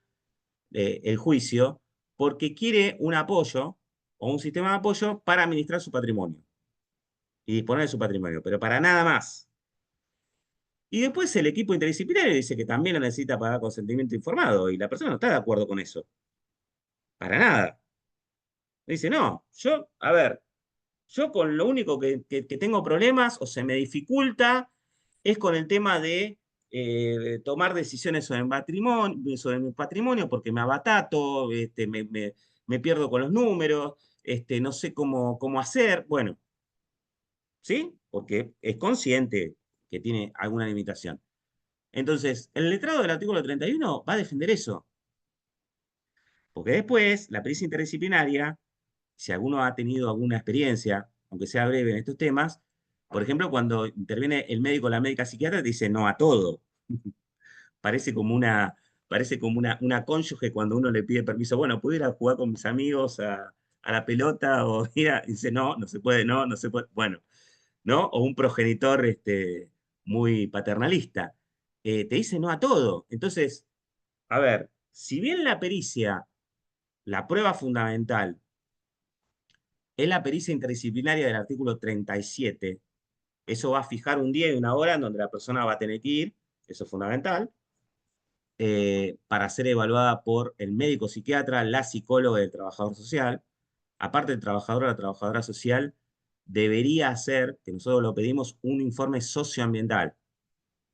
el juicio porque quiere un apoyo o un sistema de apoyo para administrar su patrimonio y disponer de su patrimonio, pero para nada más. Y después el equipo interdisciplinario dice que también lo necesita para dar consentimiento informado y la persona no está de acuerdo con eso. Para nada. Dice, no, a ver, yo con lo único que tengo problemas o se me dificulta es con el tema de tomar decisiones sobre mi patrimonio porque me abatato, me pierdo con los números, no sé cómo hacer. Bueno, ¿sí? Porque es consciente que tiene alguna limitación. Entonces, el letrado del artículo 31 va a defender eso. Porque después, la pericia interdisciplinaria, si alguno ha tenido alguna experiencia, aunque sea breve en estos temas, por ejemplo, cuando interviene el médico o la médica psiquiatra, te dice no a todo. Parece como una cónyuge cuando uno le pide permiso, bueno, ¿puedo ir a jugar con mis amigos a la pelota? O ir y dice, no, no se puede, no, no se puede. Bueno, ¿no? O un progenitor muy paternalista. Te dice no a todo. Entonces, a ver, si bien la pericia, la prueba fundamental, es la pericia interdisciplinaria del artículo 37, eso va a fijar un día y una hora en donde la persona va a tener que ir, eso es fundamental, para ser evaluada por el médico psiquiatra, la psicóloga y el trabajador social. Aparte, el trabajador o la trabajadora social debería hacer, que nosotros lo pedimos, un informe socioambiental.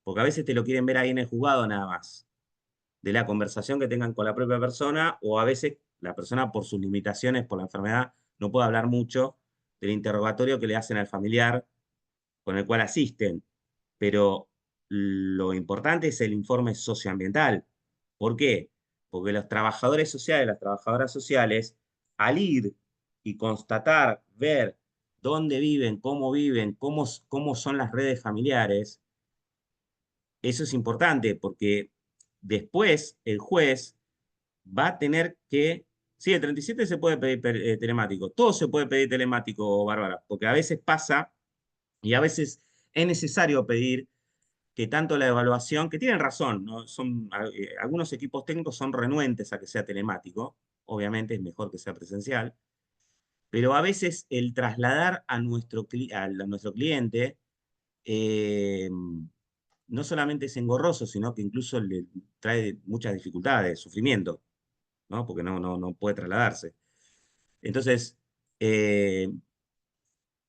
Porque a veces te lo quieren ver ahí en el juzgado nada más, de la conversación que tengan con la propia persona, o a veces la persona por sus limitaciones, por la enfermedad, no puede hablar mucho del interrogatorio que le hacen al familiar con el cual asisten. Pero lo importante es el informe socioambiental. ¿Por qué? Porque los trabajadores sociales, las trabajadoras sociales, al ir y constatar, ver dónde viven, cómo son las redes familiares, eso es importante porque después el juez va a tener que... Sí, el 37 se puede pedir telemático, todo se puede pedir telemático, Bárbara, porque a veces pasa y a veces es necesario pedir que tanto la evaluación, que tienen razón, ¿no? Algunos equipos técnicos son renuentes a que sea telemático, obviamente es mejor que sea presencial, pero a veces el trasladar a nuestro cliente eh, no solamente es engorroso, sino que incluso le trae muchas dificultades, sufrimiento, ¿no? Porque no puede trasladarse. Entonces,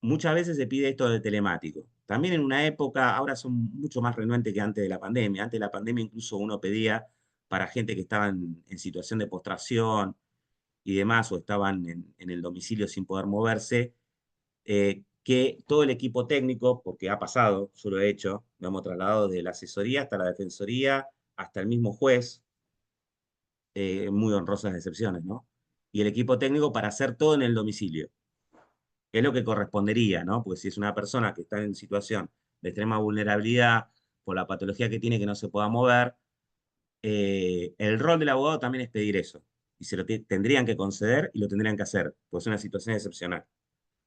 muchas veces se pide esto de telemático. también en una época, ahora son mucho más renuentes que antes de la pandemia. Antes de la pandemia incluso uno pedía para gente que estaba en situación de postración y demás, o estaban en el domicilio sin poder moverse, que todo el equipo técnico, porque ha pasado, yo lo he hecho, lo hemos trasladado desde la asesoría hasta la defensoría, hasta el mismo juez, muy honrosas excepciones, ¿no? Y el equipo técnico para hacer todo en el domicilio. Es lo que correspondería, ¿no? Porque si es una persona que está en situación de extrema vulnerabilidad por la patología que tiene que no se pueda mover, el rol del abogado también es pedir eso. Y se lo tendrían que conceder y lo tendrían que hacer, pues es una situación excepcional.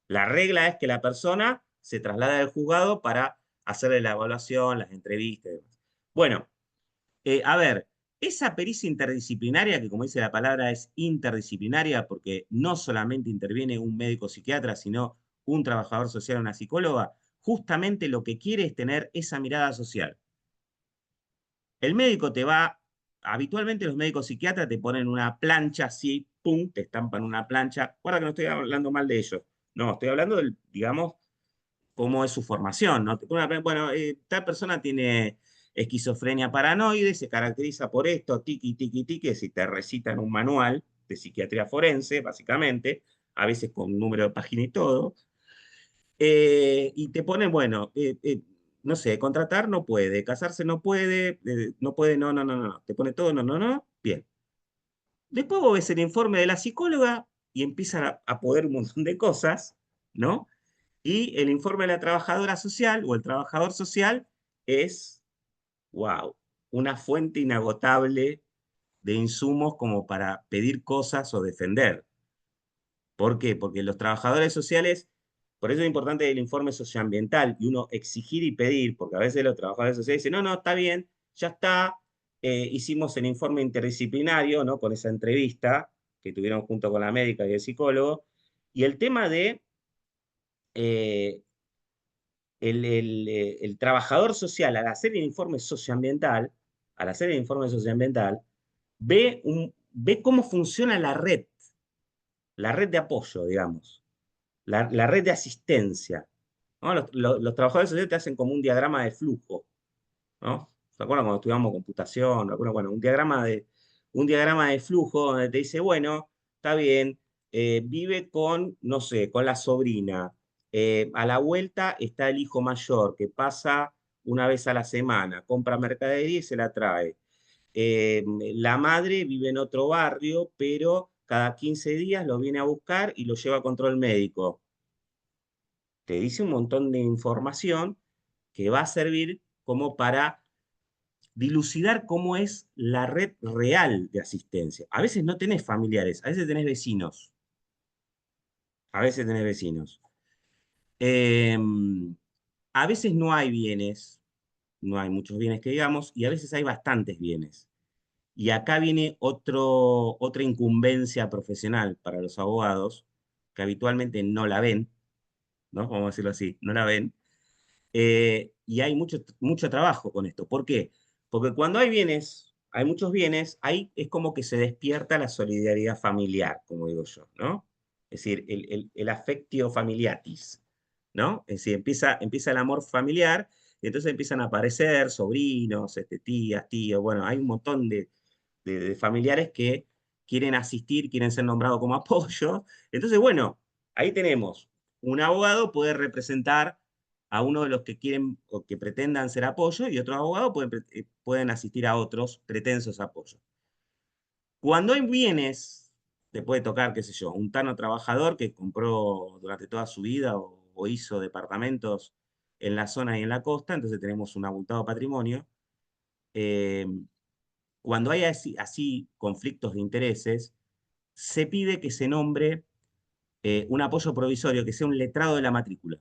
La regla es que la persona se traslada al juzgado para hacerle la evaluación, las entrevistas y demás. Bueno, a ver, esa pericia interdisciplinaria, que como dice la palabra es interdisciplinaria porque no solamente interviene un médico psiquiatra, sino un trabajador social, una psicóloga, justamente lo que quiere es tener esa mirada social. El médico te va, habitualmente los médicos psiquiatras te ponen una plancha así, pum, te estampan una plancha. Guarda que no estoy hablando mal de ellos. No, estoy hablando del, digamos, cómo es su formación, ¿no? Bueno, tal persona tiene esquizofrenia paranoide, se caracteriza por esto, tiki, tiki, tiki, si te recitan un manual de psiquiatría forense, básicamente, a veces con número de página y todo, y te ponen, bueno, no sé, contratar no puede, casarse no puede, no puede, no, no, no, no, te pone todo, no, no, no, bien. Después vos ves el informe de la psicóloga y empiezan a poder un montón de cosas, ¿no? Y el informe de la trabajadora social o el trabajador social es, wow, una fuente inagotable de insumos como para pedir cosas o defender. ¿Por qué? Porque los trabajadores sociales, por eso es importante el informe socioambiental y uno exigir y pedir, porque a veces los trabajadores sociales dicen, no, no, está bien, ya está, hicimos el informe interdisciplinario, ¿no? Con esa entrevista que tuvieron junto con la médica y el psicólogo, y el tema de eh, el trabajador social, al hacer el informe socioambiental, ve cómo funciona la red de apoyo, digamos, la red de asistencia, ¿no? Los trabajadores sociales te hacen como un diagrama de flujo, ¿no? ¿Se acuerdan cuando estudiamos computación? Bueno, un diagrama de flujo donde te dice, bueno, está bien, vive con, no sé, con la sobrina. A la vuelta está el hijo mayor que pasa una vez a la semana, compra mercadería y se la trae. La madre vive en otro barrio, pero cada 15 días lo viene a buscar y lo lleva a control médico. Te dice un montón de información que va a servir como para dilucidar cómo es la red real de asistencia. A veces no tenés familiares, a veces tenés vecinos. A veces tenés vecinos. Eh, a veces no hay bienes, no hay muchos bienes que digamos, y a veces hay bastantes bienes. Y acá viene otra incumbencia profesional para los abogados, que habitualmente no la ven, ¿no? Vamos a decirlo así, no la ven. Y hay mucho trabajo con esto. ¿Por qué? Porque cuando hay bienes, hay muchos bienes, ahí es como que se despierta la solidaridad familiar, como digo yo, ¿no? Es decir, el affectio familiatis, ¿no? Es decir, empieza el amor familiar, y entonces empiezan a aparecer sobrinos, tías, tíos, bueno, hay un montón de familiares que quieren asistir, quieren ser nombrados como apoyo. Entonces, bueno, ahí tenemos, un abogado puede representar a uno de los que quieren o que pretendan ser apoyo y otros abogados pueden asistir a otros pretensos apoyos. Cuando hay bienes, te puede tocar, qué sé yo, un tano trabajador que compró durante toda su vida o hizo departamentos en la zona y en la costa, entonces tenemos un abultado patrimonio. Eh, Cuando hay así conflictos de intereses, se pide que se nombre un apoyo provisorio, que sea un letrado de la matrícula,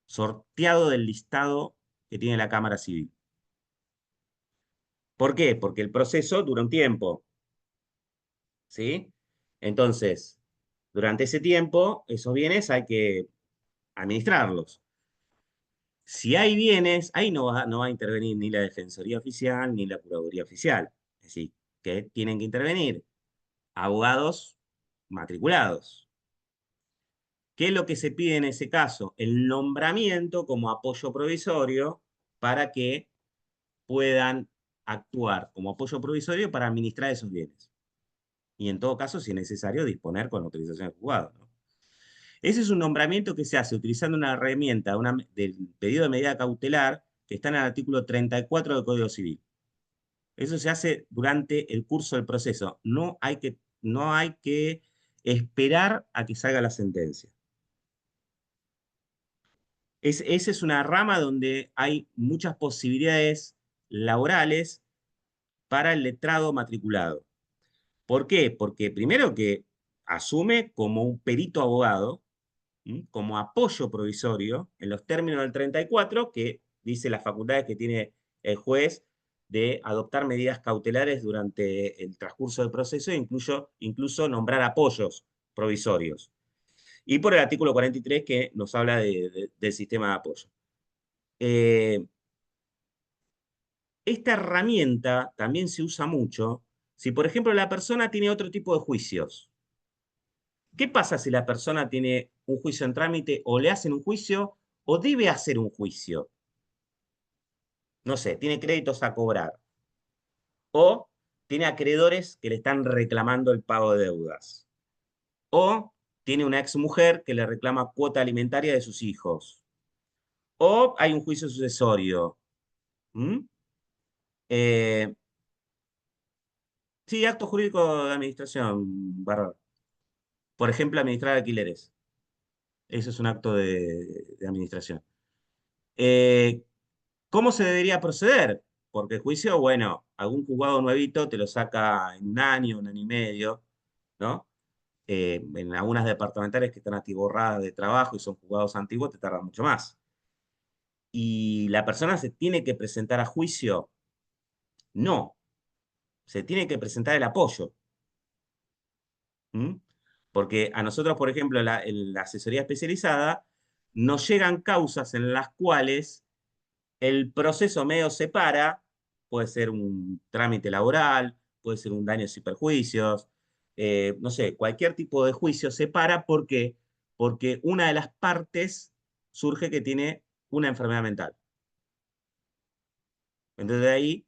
sorteado del listado que tiene la Cámara Civil. ¿Por qué? Porque el proceso dura un tiempo, ¿sí? Entonces, durante ese tiempo, esos bienes hay que administrarlos. Si hay bienes, ahí no va a intervenir ni la Defensoría Oficial ni la Procuraduría Oficial. Es decir, que tienen que intervenir abogados matriculados. ¿Qué es lo que se pide en ese caso? El nombramiento como apoyo provisorio para que puedan actuar como apoyo provisorio para administrar esos bienes. Y en todo caso, si es necesario, disponer con autorización del juzgado, ¿no? Ese es un nombramiento que se hace utilizando una herramienta del pedido de medida cautelar que está en el artículo 34 del Código Civil. Eso se hace durante el curso del proceso. No hay que esperar a que salga la sentencia. Esa es una rama donde hay muchas posibilidades laborales para el letrado matriculado. ¿Por qué? Porque primero que asume como un perito abogado, como apoyo provisorio, en los términos del 34, que dice las facultades que tiene el juez de adoptar medidas cautelares durante el transcurso del proceso, incluso nombrar apoyos provisorios. Y por el artículo 43 que nos habla del sistema de apoyo. Esta herramienta también se usa mucho si, por ejemplo, la persona tiene otro tipo de juicios. ¿Qué pasa si la persona tiene un juicio en trámite o le hacen un juicio o debe hacer un juicio? No sé, tiene créditos a cobrar o tiene acreedores que le están reclamando el pago de deudas o tiene una exmujer que le reclama cuota alimentaria de sus hijos o hay un juicio sucesorio. Sí, acto jurídico de administración, bárbaro. Por ejemplo, administrar alquileres. Eso es un acto de administración. ¿Cómo se debería proceder? Porque el juicio, bueno, algún juzgado nuevito te lo saca en un año y medio, ¿no? En algunas departamentales que están atiborradas de trabajo y son juzgados antiguos, te tardan mucho más. ¿Y la persona se tiene que presentar a juicio? No. Se tiene que presentar el apoyo. Porque a nosotros, por ejemplo, en la asesoría especializada, nos llegan causas en las cuales el proceso medio se para, puede ser un trámite laboral, puede ser un daños y perjuicios, no sé, cualquier tipo de juicio se para. ¿Por qué? Porque una de las partes surge que tiene una enfermedad mental. Entonces de ahí,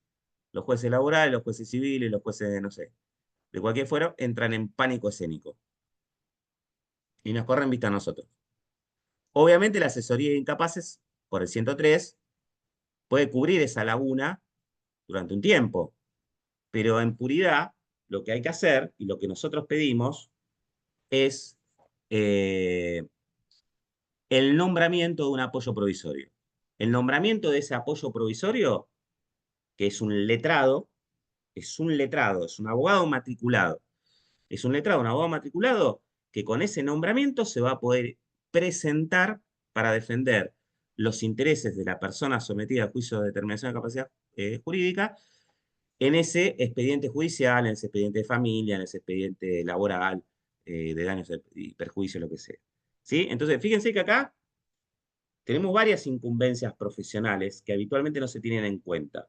los jueces laborales, los jueces civiles, los jueces, no sé, de cualquier fuero, entran en pánico escénico y nos corren vista a nosotros. Obviamente la asesoría de incapaces, por el 103, puede cubrir esa laguna durante un tiempo, pero en puridad lo que hay que hacer y lo que nosotros pedimos es el nombramiento de un apoyo provisorio. El nombramiento de ese apoyo provisorio, que es un letrado, es un abogado matriculado. Es un letrado, un abogado matriculado que con ese nombramiento se va a poder presentar para defender los intereses de la persona sometida a juicio de determinación de capacidad jurídica en ese expediente judicial, en ese expediente de familia, en ese expediente laboral, de daños y perjuicios, lo que sea. ¿Sí? Entonces, fíjense que acá tenemos varias incumbencias profesionales que habitualmente no se tienen en cuenta.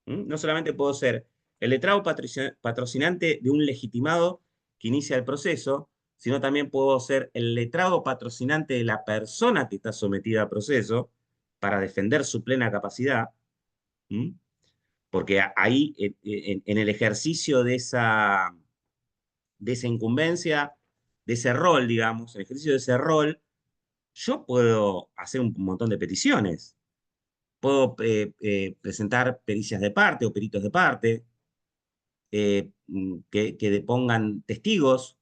No solamente puedo ser el letrado patrocinante de un legitimado que inicia el proceso, sino también puedo ser el letrado patrocinante de la persona que está sometida al proceso para defender su plena capacidad. Porque ahí, en el ejercicio de esa incumbencia, de ese rol, digamos, en el ejercicio de ese rol, yo puedo hacer un montón de peticiones. Puedo presentar pericias de parte o peritos de parte, que depongan testigos,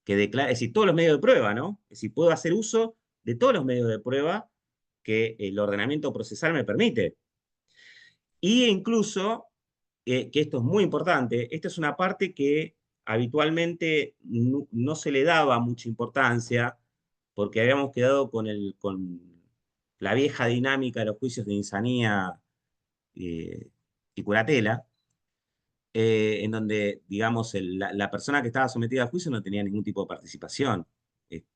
que declaren, es decir, todos los medios de prueba, ¿no? Es decir, puedo hacer uso de todos los medios de prueba que el ordenamiento procesal me permite. Y incluso, que esto es muy importante, esta es una parte que habitualmente no se le daba mucha importancia, porque habíamos quedado con la vieja dinámica de los juicios de insanía y curatela, en donde, digamos, la persona que estaba sometida a juicio no tenía ningún tipo de participación,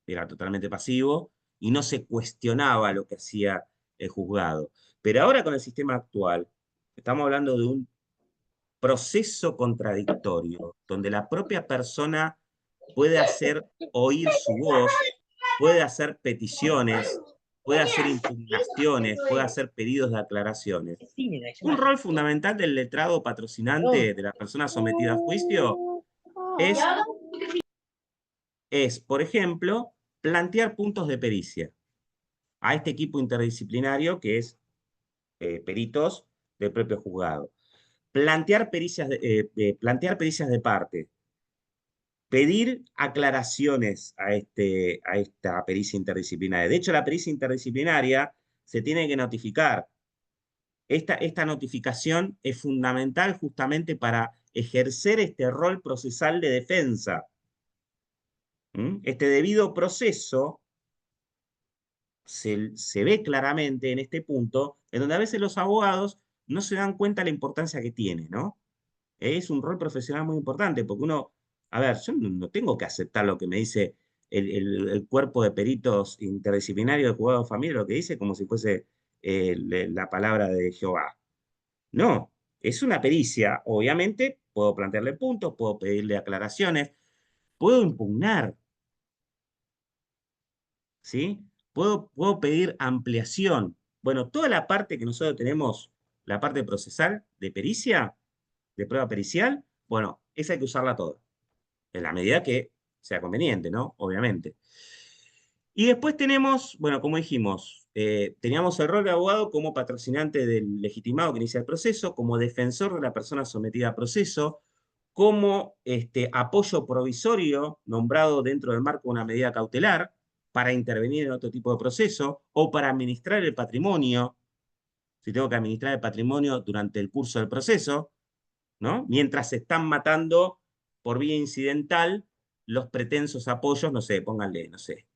era totalmente pasivo y no se cuestionaba lo que hacía el juzgado. Pero ahora con el sistema actual, estamos hablando de un proceso contradictorio, donde la propia persona puede hacer oír su voz puede hacer peticiones, puede hacer impugnaciones, puede hacer pedidos de aclaraciones. Un rol fundamental del letrado patrocinante de la persona sometida a juicio es, por ejemplo, plantear puntos de pericia a este equipo interdisciplinario que es peritos del propio juzgado. Plantear pericias de parte, pedir aclaraciones a esta pericia interdisciplinaria. De hecho, la pericia interdisciplinaria se tiene que notificar. Esta notificación es fundamental justamente para ejercer este rol procesal de defensa. Este debido proceso se ve claramente en este punto, en donde a veces los abogados no se dan cuenta de la importancia que tiene, ¿no? Es un rol profesional muy importante, porque uno, a ver, yo no tengo que aceptar lo que me dice el cuerpo de peritos interdisciplinarios de juzgado de familia, lo que dice como si fuese la palabra de Jehová. No, es una pericia. Obviamente, puedo plantearle puntos, puedo pedirle aclaraciones, puedo impugnar, ¿sí? Puedo pedir ampliación. Bueno, toda la parte que nosotros tenemos, la parte procesal de pericia, de prueba pericial, bueno, esa hay que usarla toda, en la medida que sea conveniente, ¿no? Obviamente. Y después tenemos, bueno, como dijimos, teníamos el rol de abogado como patrocinante del legitimado que inicia el proceso, como defensor de la persona sometida a proceso, como apoyo provisorio nombrado dentro del marco de una medida cautelar para intervenir en otro tipo de proceso, o para administrar el patrimonio, si tengo que administrar el patrimonio durante el curso del proceso, ¿no? Mientras se están matando por vía incidental los pretensos apoyos, no sé, pónganle, no sé,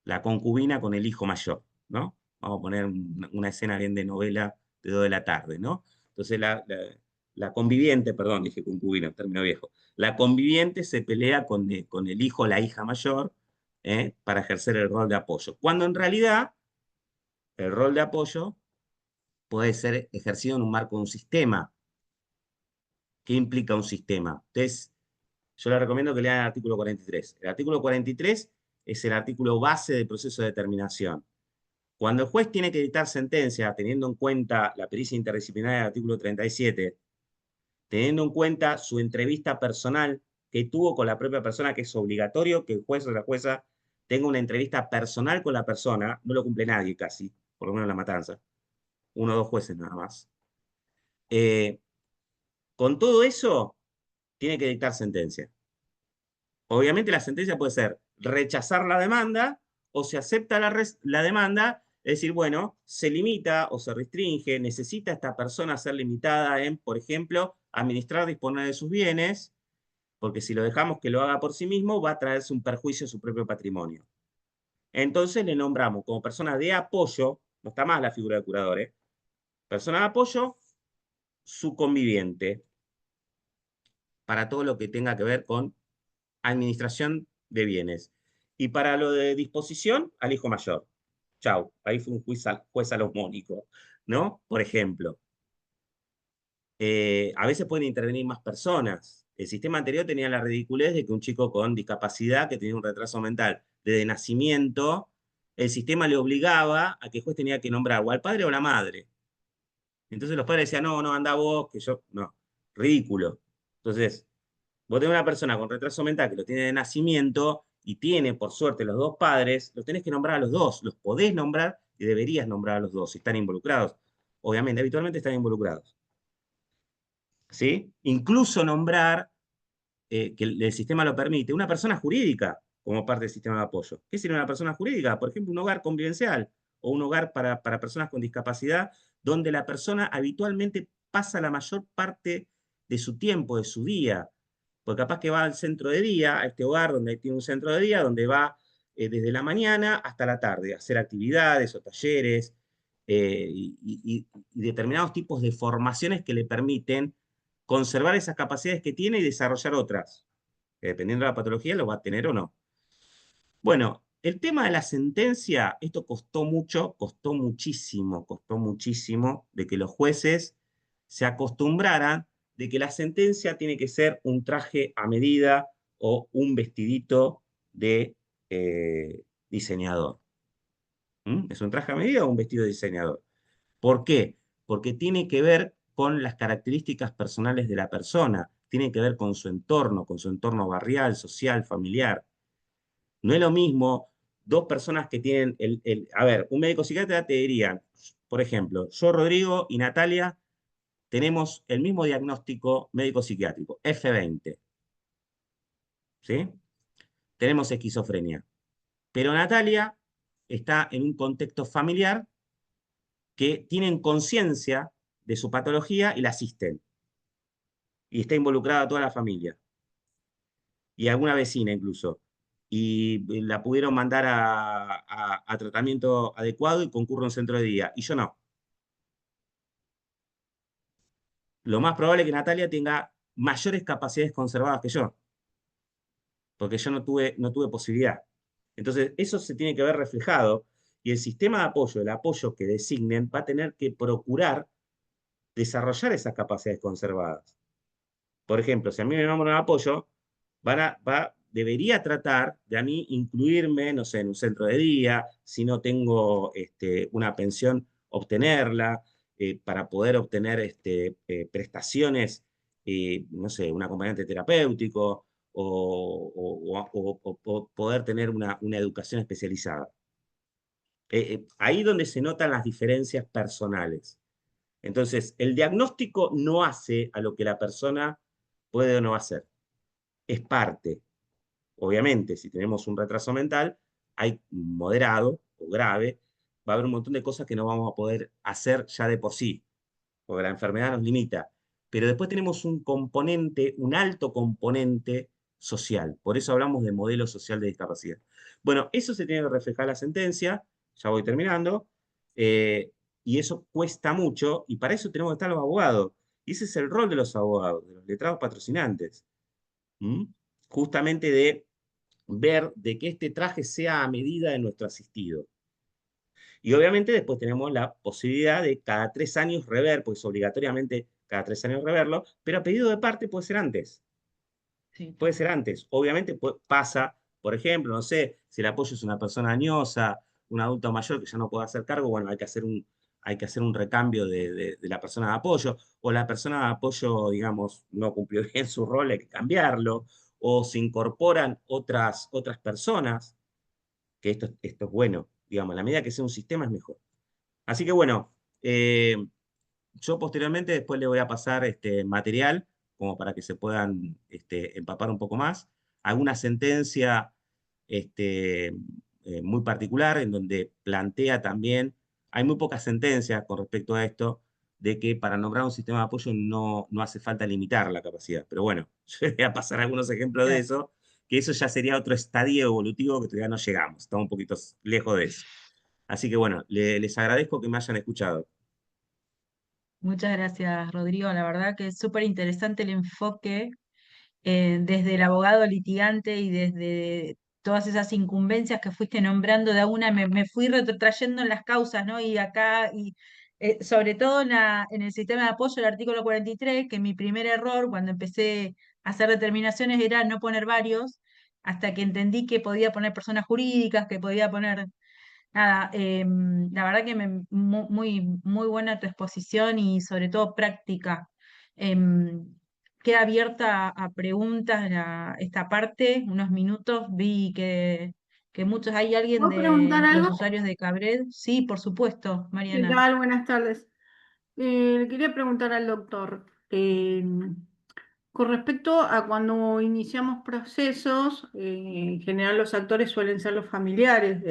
la concubina con el hijo mayor, ¿no? Vamos a poner una escena bien de novela de 2 de la tarde, ¿no? Entonces la conviviente, perdón, dije concubina, término viejo, la conviviente se pelea con el hijo o la hija mayor para ejercer el rol de apoyo, cuando en realidad el rol de apoyo puede ser ejercido en un marco de un sistema. ¿Qué implica un sistema? Entonces, yo les recomiendo que lean el artículo 43. El artículo 43 es el artículo base del proceso de determinación. Cuando el juez tiene que dictar sentencia, teniendo en cuenta la pericia interdisciplinaria del artículo 37, teniendo en cuenta su entrevista personal que tuvo con la propia persona, que es obligatorio que el juez o la jueza tenga una entrevista personal con la persona, no lo cumple nadie casi, por lo menos en La Matanza, 1 o 2 jueces nada más. Con todo eso, tiene que dictar sentencia. Obviamente la sentencia puede ser rechazar la demanda, o se acepta la demanda, es decir, bueno, se limita o se restringe, necesita esta persona ser limitada en, por ejemplo, administrar, disponer de sus bienes, porque si lo dejamos que lo haga por sí mismo, va a traerse un perjuicio a su propio patrimonio. Entonces le nombramos como persona de apoyo, no está más la figura del curador, persona de apoyo, su conviviente, para todo lo que tenga que ver con administración de bienes. Y para lo de disposición, al hijo mayor. Chau, ahí fue un juez salomónico, ¿no? Por ejemplo. A veces pueden intervenir más personas. El sistema anterior tenía la ridiculez de que un chico con discapacidad, que tenía un retraso mental desde nacimiento, el sistema le obligaba a que el juez tenía que nombrar o al padre o a la madre. Entonces los padres decían, no, anda vos, que yo, no, ridículo. Entonces, vos tenés una persona con retraso mental que lo tiene de nacimiento y tiene, por suerte, los 2 padres, los tenés que nombrar a los 2, los podés nombrar y deberías nombrar a los 2 si están involucrados. Obviamente, habitualmente están involucrados. ¿Sí? Incluso nombrar, que el sistema lo permite, una persona jurídica como parte del sistema de apoyo. ¿Qué sería una persona jurídica? Por ejemplo, un hogar convivencial o un hogar para personas con discapacidad, donde la persona habitualmente pasa la mayor parte de su tiempo, de su día, porque capaz que va al centro de día, a este hogar donde tiene un centro de día, donde va desde la mañana hasta la tarde a hacer actividades o talleres y determinados tipos de formaciones que le permiten conservar esas capacidades que tiene y desarrollar otras, que dependiendo de la patología lo va a tener o no. Bueno, el tema de la sentencia, esto costó muchísimo de que los jueces se acostumbraran de que la sentencia tiene que ser un traje a medida o un vestidito de diseñador. ¿Es un traje a medida o un vestido de diseñador? ¿Por qué? Porque tiene que ver con las características personales de la persona, tiene que ver con su entorno barrial, social, familiar. No es lo mismo dos personas que tienen a ver, un médico psiquiatra te diría, por ejemplo, yo, Rodrigo y Natalia tenemos el mismo diagnóstico médico psiquiátrico, F20, ¿sí? Tenemos esquizofrenia. Pero Natalia está en un contexto familiar que tienen conciencia de su patología y la asisten. Y está involucrada toda la familia. Y alguna vecina incluso. Y la pudieron mandar a tratamiento adecuado y concurre a un centro de día. Y yo no. Lo más probable es que Natalia tenga mayores capacidades conservadas que yo, porque yo no tuve posibilidad. Entonces, eso se tiene que ver reflejado y el sistema de apoyo, el apoyo que designen, va a tener que procurar desarrollar esas capacidades conservadas. Por ejemplo, si a mí me nombran apoyo, debería tratar de a mí incluirme, no sé, en un centro de día, si no tengo una pensión, obtenerla, para poder obtener prestaciones, no sé, un acompañante terapéutico o poder tener una educación especializada. Ahí donde se notan las diferencias personales. Entonces, el diagnóstico no hace a lo que la persona puede o no hacer. Es parte. Obviamente, si tenemos un retraso mental, hay moderado o grave, va a haber un montón de cosas que no vamos a poder hacer ya de por sí, porque la enfermedad nos limita. Pero después tenemos un componente, un alto componente social. Por eso hablamos de modelo social de discapacidad. Bueno, eso se tiene que reflejar en la sentencia, ya voy terminando, y eso cuesta mucho, y para eso tenemos que estar los abogados. Y ese es el rol de los abogados, de los letrados patrocinantes. ¿Mm? Justamente de ver de que este traje sea a medida de nuestro asistido. Y obviamente después tenemos la posibilidad de cada 3 años rever, pues obligatoriamente cada 3 años reverlo, pero a pedido de parte puede ser antes. Sí, Puede ser antes. Obviamente pasa, por ejemplo, no sé, si el apoyo es una persona añosa, un adulto mayor que ya no puede hacer cargo, bueno, hay que hacer un recambio de la persona de apoyo, o la persona de apoyo, digamos, no cumplió bien su rol, hay que cambiarlo, o se incorporan otras personas, que esto es bueno, digamos, a la medida que sea un sistema es mejor. Así que bueno, yo posteriormente después le voy a pasar material como para que se puedan empapar un poco más. Alguna sentencia muy particular en donde plantea también, hay muy pocas sentencias con respecto a esto, de que para nombrar un sistema de apoyo no hace falta limitar la capacidad. Pero bueno, yo les voy a pasar algunos ejemplos de claro. eso, que eso ya sería otro estadio evolutivo que todavía no llegamos, estamos un poquito lejos de eso. Así que bueno, les agradezco que me hayan escuchado. Muchas gracias, Rodrigo. La verdad que es súper interesante el enfoque desde el abogado litigante y desde todas esas incumbencias que fuiste nombrando de a una, me fui retrotrayendo en las causas, ¿no? Y acá, y sobre todo en el sistema de apoyo, el artículo 43, que mi primer error cuando empecé a hacer determinaciones era no poner varios, hasta que entendí que podía poner personas jurídicas, que podía poner. Nada, la verdad que muy, muy buena tu exposición y sobre todo práctica. Em, Queda abierta a preguntas esta parte, unos minutos. Vi que muchos, ¿hay alguien ¿Puedo de preguntar los algo? usuarios de Cabred? Sí, por supuesto, ¿Qué Mariana. tal? Buenas tardes. Le quería preguntar al doctor, con respecto a cuando iniciamos procesos, en general los actores suelen ser los familiares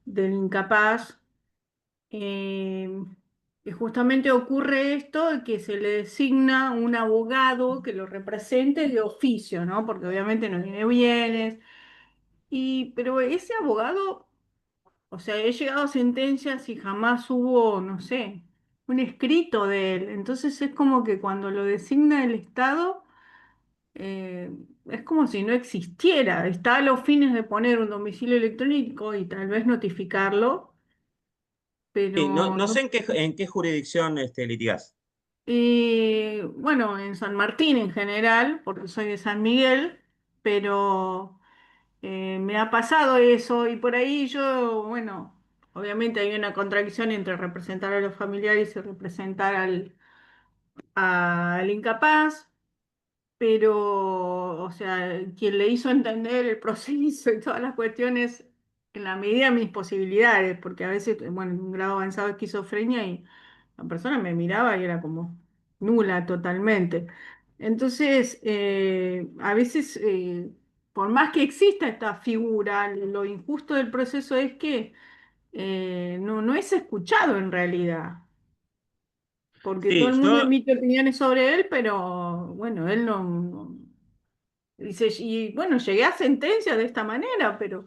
del incapaz, eh, y justamente ocurre esto de que se le designa un abogado que lo represente de oficio, ¿no? Porque obviamente no tiene bienes, pero ese abogado... O sea, he llegado a sentencias y jamás hubo, no sé, un escrito de él. Entonces es como que cuando lo designa el Estado, eh, es como si no existiera. Está a los fines de poner un domicilio electrónico y tal vez notificarlo, Sí, no, pero no sé no. en qué jurisdicción litigás. Bueno, en San Martín en general, porque soy de San Miguel, pero Me ha pasado eso y por ahí yo, bueno, obviamente hay una contradicción entre representar a los familiares y representar al incapaz, pero, o sea, quien le hizo entender el proceso y todas las cuestiones en la medida de mis posibilidades, porque a veces, bueno, en un grado avanzado de esquizofrenia y la persona me miraba y era como nula totalmente. Entonces, a veces, por más que exista esta figura, lo injusto del proceso es que no es escuchado en realidad, porque todo Sí, el mundo yo, emite opiniones sobre él, pero bueno, él dice, y bueno, llegué a sentencia de esta manera, pero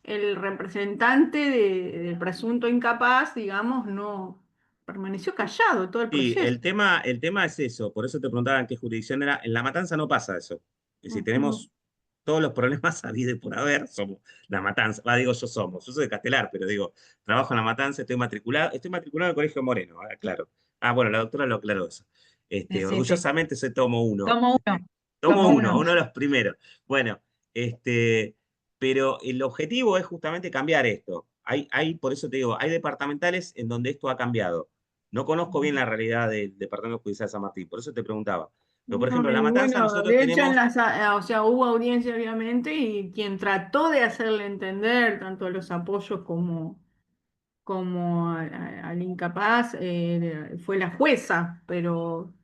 el representante del presunto incapaz, digamos, no permaneció callado todo el sí, proceso. el tema es eso, por eso te preguntaba en qué jurisdicción era. En La Matanza no pasa eso. Es decir, Ujú. tenemos todos los problemas habidos y por haber, somos La Matanza. Digo, yo soy de Castelar, pero digo, trabajo en La Matanza, estoy matriculado en el Colegio Moreno, claro. Ah, bueno, la doctora lo aclaró eso. Sí, sí. Orgullosamente soy tomo uno. Tomo uno, Tomo tomo uno, uno. uno de los primeros. Bueno, pero el objetivo es justamente cambiar esto. Por eso te digo, hay departamentales en donde esto ha cambiado. No conozco bien la realidad del Departamento Judicial de San Martín, por eso te preguntaba. Pero, por ejemplo, en La Matanza Bueno, nosotros de hecho, tenemos, o sea, hubo audiencia obviamente y quien trató de hacerle entender tanto a los apoyos como al incapaz fue la jueza, pero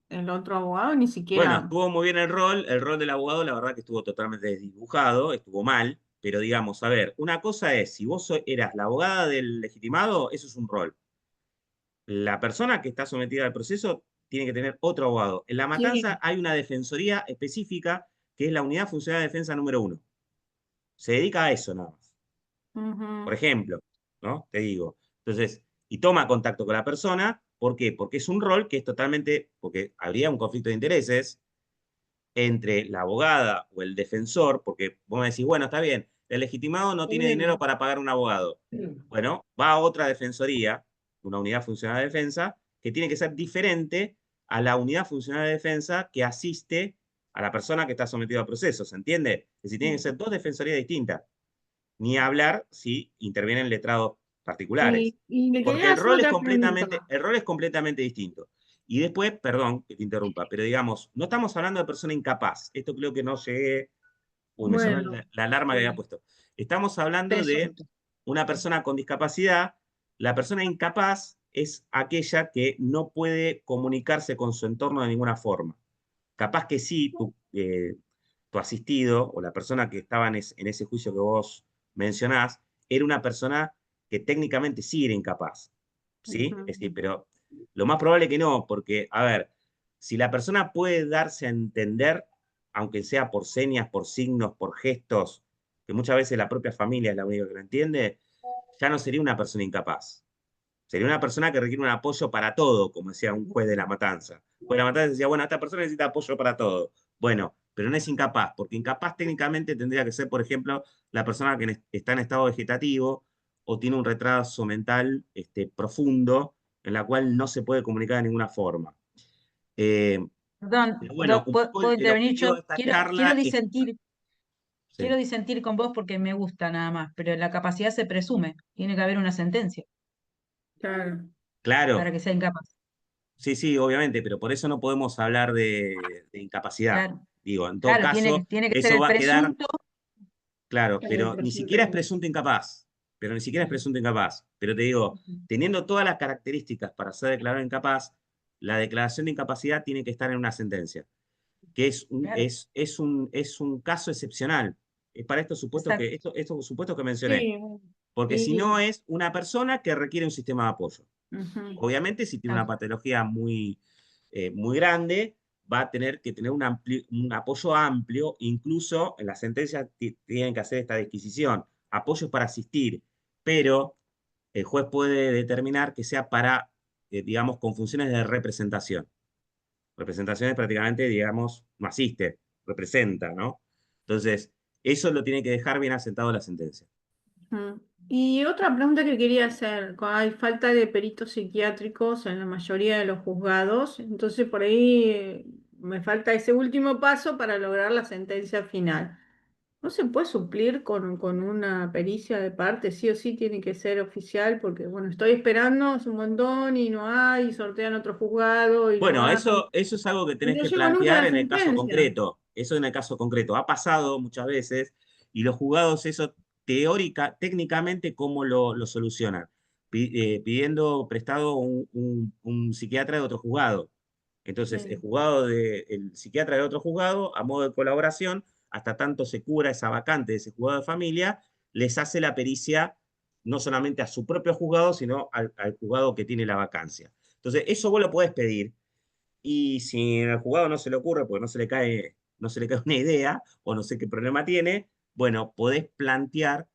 el otro abogado ni bueno, siquiera. estuvo muy bien el rol del abogado, la verdad que estuvo totalmente desdibujado, estuvo mal, pero digamos, a ver, una cosa es, si vos eras la abogada del legitimado, eso es un rol. La persona que está sometida al proceso tiene que tener otro abogado. En La Sí. Matanza hay una defensoría específica que es la Unidad Funcional de Defensa número 1. Se dedica a eso nada más. Por Ujú. ejemplo, ¿no? Te digo. Entonces, y toma contacto con la persona. ¿Por qué? Porque es un rol que es totalmente, porque habría un conflicto de intereses entre la abogada o el defensor, porque vos me decís, bueno, está bien, el legitimado no tiene dinero para pagar un abogado. Bueno, va a otra defensoría, una unidad funcional de defensa, que tiene que ser diferente a la unidad funcional de defensa que asiste a la persona que está sometida a proceso, ¿se entiende? Es decir, tienen que ser dos defensorías distintas. Ni hablar si intervienen letrados particulares. Y le Porque quería hacer otra pregunta. el rol es completamente distinto. Y después, perdón que te interrumpa, pero digamos, no estamos hablando de persona incapaz. Esto creo que no llegué. Uy, me sonó Bueno, la alarma que había puesto. Estamos hablando de Presunto. una persona con discapacidad. La persona incapaz es aquella que no puede comunicarse con su entorno de ninguna forma. Capaz que sí, tu asistido o la persona que estaba en ese juicio que vos mencionás, era una persona que técnicamente sí era incapaz. ¿Sí? ujú. Es decir, pero lo más probable que no, porque, a ver, si la persona puede darse a entender, aunque sea por señas, por signos, por gestos, que muchas veces la propia familia es la única que lo entiende, ya no sería una persona incapaz. Sería una persona que requiere un apoyo para todo, como decía un juez de La Matanza. Un juez de La Matanza decía, bueno, esta persona necesita apoyo para todo. Bueno, pero no es incapaz, porque incapaz técnicamente tendría que ser, por ejemplo, la persona que está en estado vegetativo o tiene un retraso mental profundo en la cual no se puede comunicar de ninguna forma. Eh, Perdón, pero bueno, un poco ¿puedo el intervenir yo? objetivo de esta Quiero charla es... disentir, Sí. con vos porque me gusta nada más, pero la capacidad se presume, tiene que haber una sentencia Claro. Claro, para que sea incapaz. sí, sí, obviamente, pero por eso no podemos hablar de incapacidad. Claro, Digo, en todo claro, caso, tiene que ser eso el va a quedar presunto. claro, El pero ni presunto siquiera es incapaz. presunto incapaz. Pero ni siquiera es presunto incapaz. Pero te digo, teniendo todas las características para ser declarado incapaz, la declaración de incapacidad tiene que estar en una sentencia, que Claro, es un caso excepcional. Es para exacto. estos supuestos que mencioné. Sí, Porque si no y, es una persona que requiere un sistema de apoyo. ujú. Obviamente, si tiene una Tal- patología muy grande, va a tener que tener un apoyo amplio, incluso en la sentencia tienen que hacer esta disquisición, apoyos para asistir, pero el juez puede determinar que sea para, digamos, con funciones de representación. Representación es prácticamente, digamos, no asiste, representa, ¿no? Entonces, eso lo tiene que dejar bien asentado la sentencia. Mm. Y otra pregunta que quería hacer, hay falta de peritos psiquiátricos en la mayoría de los juzgados, entonces por ahí me falta ese último paso para lograr la sentencia final. ¿No se puede suplir con una pericia de parte? Sí o sí tiene que ser oficial, porque bueno, estoy esperando hace un montón y no hay, y sortean otro juzgado y no Bueno, hay. eso es algo que Y tenés no que llego nunca a plantear la en el caso sentencia. concreto. Eso en el caso concreto. Ha pasado muchas veces y los juzgados eso técnicamente, ¿cómo lo solucionan? Pidiendo prestado un psiquiatra de otro juzgado. Entonces, Sí. el psiquiatra de otro juzgado, a modo de colaboración, hasta tanto se cubra esa vacante de ese juzgado de familia, les hace la pericia no solamente a su propio juzgado, sino al juzgado que tiene la vacancia. Entonces, eso vos lo podés pedir y si al juzgado no se le ocurre, porque no se le cae una idea, o no sé qué problema tiene, bueno, podés plantear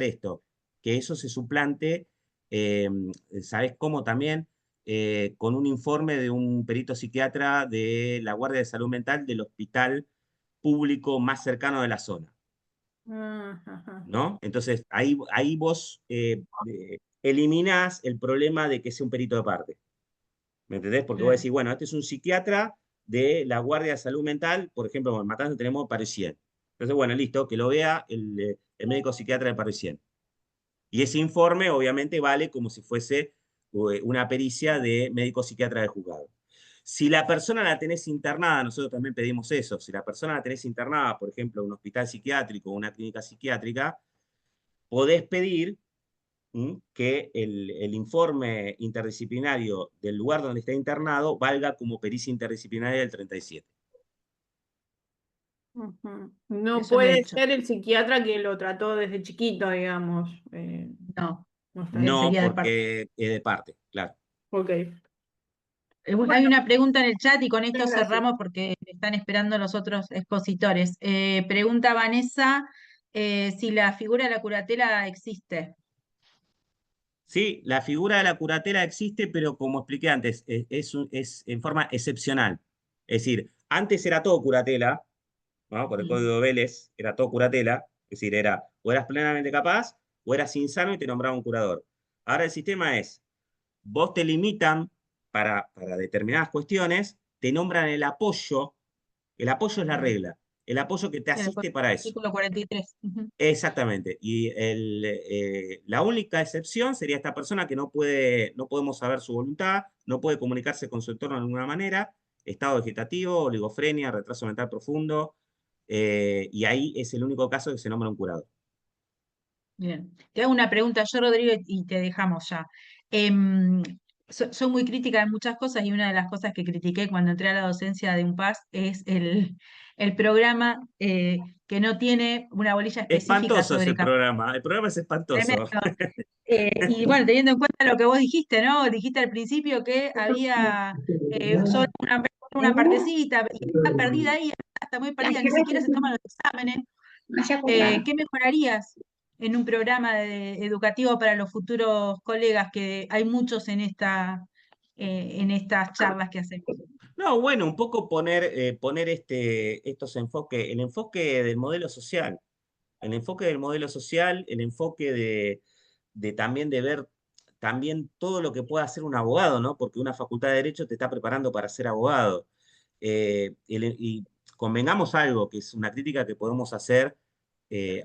esto, que eso se suplante, eh, ¿sabés cómo también? Con un informe de un perito psiquiatra de la Guardia de Salud Mental del hospital público más cercano de la zona, Ah, ajá. ¿no? Entonces, ahí vos eliminás el problema de que sea un perito de parte. ¿Me entendés? Porque vos Bien. decís, bueno, este es un psiquiatra de la Guardia de Salud Mental, por ejemplo, en Matanzas tenemos Parisien. Entonces, bueno, listo, que lo vea el médico psiquiatra de Parisien. Y ese informe, obviamente, vale como si fuese una pericia de médico psiquiatra de juzgado. Si la persona la tenés internada, nosotros también pedimos eso, si la persona la tenés internada, por ejemplo, en un hospital psiquiátrico o una clínica psiquiátrica, podés pedir que el informe interdisciplinario del lugar donde está internado valga como pericia interdisciplinaria del 37. Ujú. No Eso lo he puede hecho. ser el psiquiatra que lo trató desde chiquito, digamos. No, No está. No, sería de parte. porque es de parte, claro. Ok. Hay Bueno, una pregunta en el chat y con esto muchas gracias. cerramos porque están esperando los otros expositores. Pregunta Vanessa si la figura de la curatela existe. Sí, la figura de la curatela existe, pero como expliqué antes, es en forma excepcional. Es decir, antes era todo curatela, ¿no? Por el Mm, código Vélez era todo curatela, es decir, era o eras plenamente capaz o eras insano y te nombraba un curador. Ahora el sistema es, vos te limitan para determinadas cuestiones, te nombran el apoyo es la bien. regla, el apoyo que te Bien, asiste para eso. artículo 43. Ujú. Exactamente. Y la única excepción sería esta persona que no podemos saber su voluntad, no puede comunicarse con su entorno de ninguna manera, estado vegetativo, oligofrenia, retraso mental profundo, y ahí es el único caso que se nombra un curado. Bien. Te hago una pregunta yo, Rodrigo, y te dejamos ya. Em, soy muy crítica de muchas cosas y una de las cosas que critiqué cuando entré a la docencia de UNPAS es el programa que no tiene una bolilla específica Espantoso es sobre el programa es espantoso. tremendo. Y bueno, teniendo en cuenta lo que vos dijiste, ¿no? Dijiste al principio que había solo una partecita y está perdida ahí, está muy perdida, ni siquiera se toman los exámenes. ¿Qué mejorarías en un programa educativo para los futuros colegas, que hay muchos en estas charlas que hacemos? No, bueno, un poco poner estos enfoques, el enfoque del modelo social. El enfoque del modelo social, el enfoque de también de ver también todo lo que puede hacer un abogado, ¿no? Porque una facultad de Derecho te está preparando para ser abogado. Y convengamos algo, que es una crítica que podemos hacer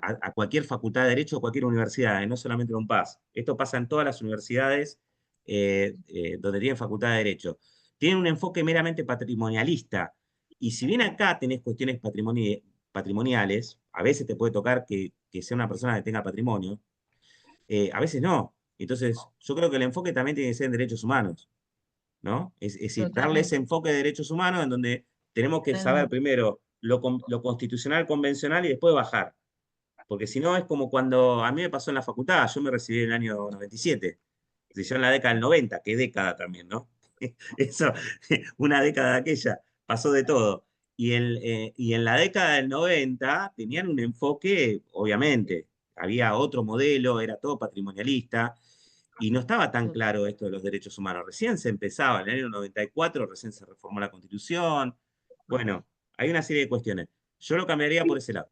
a cualquier facultad de Derecho o cualquier universidad, no solamente en UNPAS. Esto pasa en todas las universidades donde tienen facultad de Derecho. Tienen un enfoque meramente patrimonialista. Y si bien acá tenés cuestiones patrimoniales, a veces te puede tocar que sea una persona que tenga patrimonio, a veces no. Entonces, yo creo que el enfoque también tiene que ser en derechos humanos, ¿no? Es decir, darle ese Totalmente. enfoque de derechos humanos en donde tenemos que saber Totalmente. primero lo constitucional, convencional y después bajar. Porque si no es como cuando a mí me pasó en la facultad, yo me recibí en el año 97, es decir, yo en la década del 90, qué década también, ¿no? Eso, una década de aquella, pasó de todo. Y en la década del 90 tenían un enfoque, obviamente, había otro modelo, era todo patrimonialista, y no estaba tan claro esto de los derechos humanos. Recién se empezaba, en el año 94 recién se reformó la Constitución. Bueno, hay una serie de cuestiones. Yo lo cambiaría por ese lado.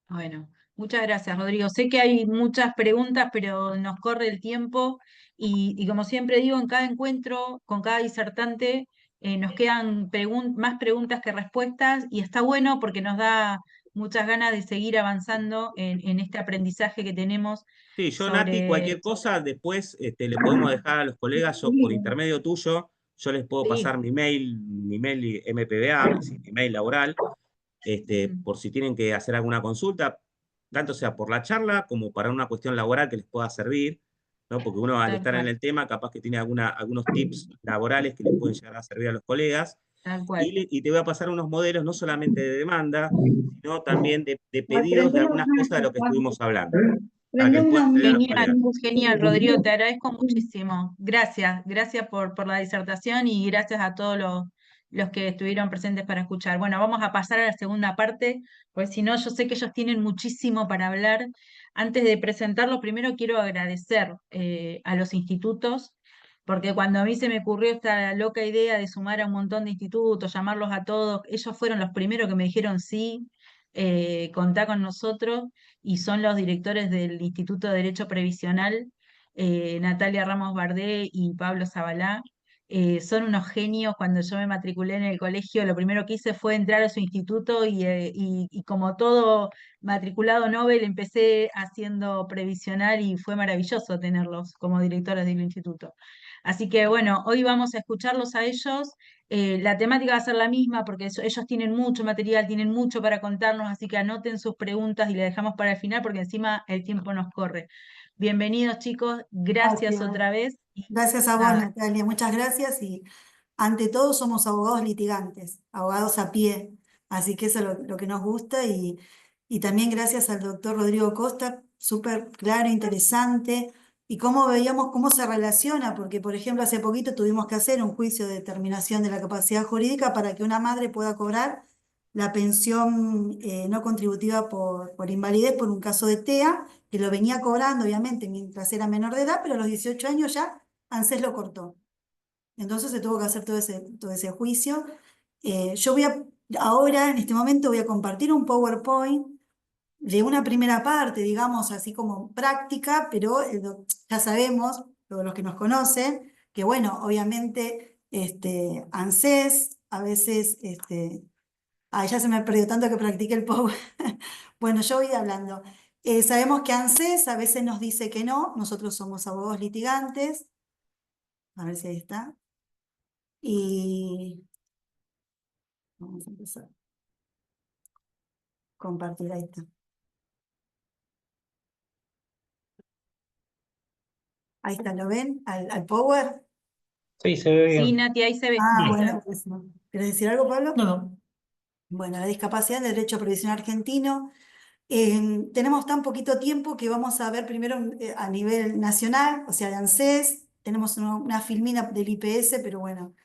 Bueno, muchas gracias, Rodrigo. Sé que hay muchas preguntas, pero nos corre el tiempo y como siempre digo, en cada encuentro, con cada disertante, nos quedan más preguntas que respuestas y está bueno porque nos da muchas ganas de seguir avanzando en este aprendizaje que tenemos Sí, yo, Nati, sobre... cualquier cosa, después le podemos dejar a los colegas, yo por intermedio tuyo, yo les puedo Sí. pasar mi mail MPBA, mi mail laboral, por si tienen que hacer alguna consulta, tanto sea por la charla como para una cuestión laboral que les pueda servir, ¿no? Porque uno al Tal estar en cual, el tema capaz que tiene algunos tips laborales que les pueden llegar a servir a los colegas. tal cual. Y te voy a pasar unos modelos no solamente de demanda, sino también de pedidos de algunas cosas de lo que estuvimos hablando, para que les pueda servir a los Genial, colegas. genial, Rodrigo, te agradezco muchísimo. Gracias, gracias por la disertación y gracias a todos los que estuvieron presentes para escuchar. Bueno, vamos a pasar a la segunda parte, pues si no, yo sé que ellos tienen muchísimo para hablar. Antes de presentarlo, primero quiero agradecer a los institutos, porque cuando a mí se me ocurrió esta loca idea de sumar a un montón de institutos, llamarlos a todos, ellos fueron los primeros que me dijeron sí, contá con nosotros y son los directores del Instituto de Derecho Previsional, Natalia Ramos Bardé y Pablo Zabalá. Son unos genios. Cuando yo me matriculé en el colegio, lo primero que hice fue entrar a su instituto y como todo matriculado Nobel, empecé haciendo previsional y fue maravilloso tenerlos como directores del instituto. Así que bueno, hoy vamos a escucharlos a ellos. La temática va a ser la misma porque ellos tienen mucho material, tienen mucho para contarnos, así que anoten sus preguntas y le dejamos para el final porque encima el tiempo nos corre. Bienvenidos chicos, gracias Gracias. otra vez. Gracias a vos, Nada, Natalia. Muchas gracias. Y ante todo somos abogados litigantes, abogados a pie. Así que eso es lo que nos gusta. Y también gracias al doctor Rodrigo Costa, súper claro, interesante. Y cómo veíamos cómo se relaciona, porque por ejemplo hace poquito tuvimos que hacer un juicio de determinación de la capacidad jurídica para que una madre pueda cobrar la pensión no contributiva por invalidez por un caso de TEA, que lo venía cobrando obviamente mientras era menor de edad, pero a los 18 años ya ANSES lo cortó. Entonces se tuvo que hacer todo ese juicio. Yo ahora, en este momento, voy a compartir un PowerPoint de una primera parte, digamos, así como práctica, pero ya sabemos, todos los que nos conocen, que bueno, obviamente ANSES, a veces, ya se me perdió tanto que practiqué el Power. Bueno, yo voy hablando. Sabemos que ANSES a veces nos dice que no, nosotros somos abogados litigantes, a ver si ahí está. Y vamos a empezar. Compartir, ahí está. Ahí está, ¿lo ven? ¿Al Power? Sí, se ve sí, bien. Nati, ahí se ve. Ah, ahí se ve. bueno, buenísimo. ¿Querés decir algo, Pablo? No, no. Bueno, la discapacidad en el derecho previsional argentino. Tenemos tan poquito tiempo que vamos a ver primero a nivel nacional, o sea, de ANSES, tenemos una filmina del IPS, pero bueno.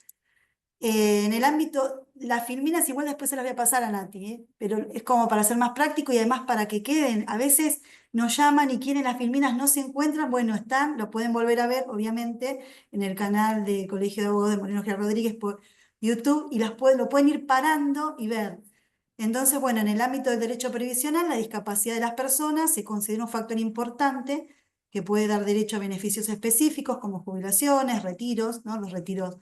En el ámbito, las filminas igual después se las voy a pasar a Nati, pero es como para ser más práctico y además para que queden. A veces nos llaman y quieren las filminas, no se encuentran, bueno, están, lo pueden volver a ver, obviamente, en el canal de Colegio de Abogados de Moreno Gil Rodríguez por YouTube y lo pueden ir parando y ver. Entonces, bueno, en el ámbito del derecho previsional, la discapacidad de las personas se considera un factor importante que puede dar derecho a beneficios específicos como jubilaciones, retiros, ¿no? Los retiros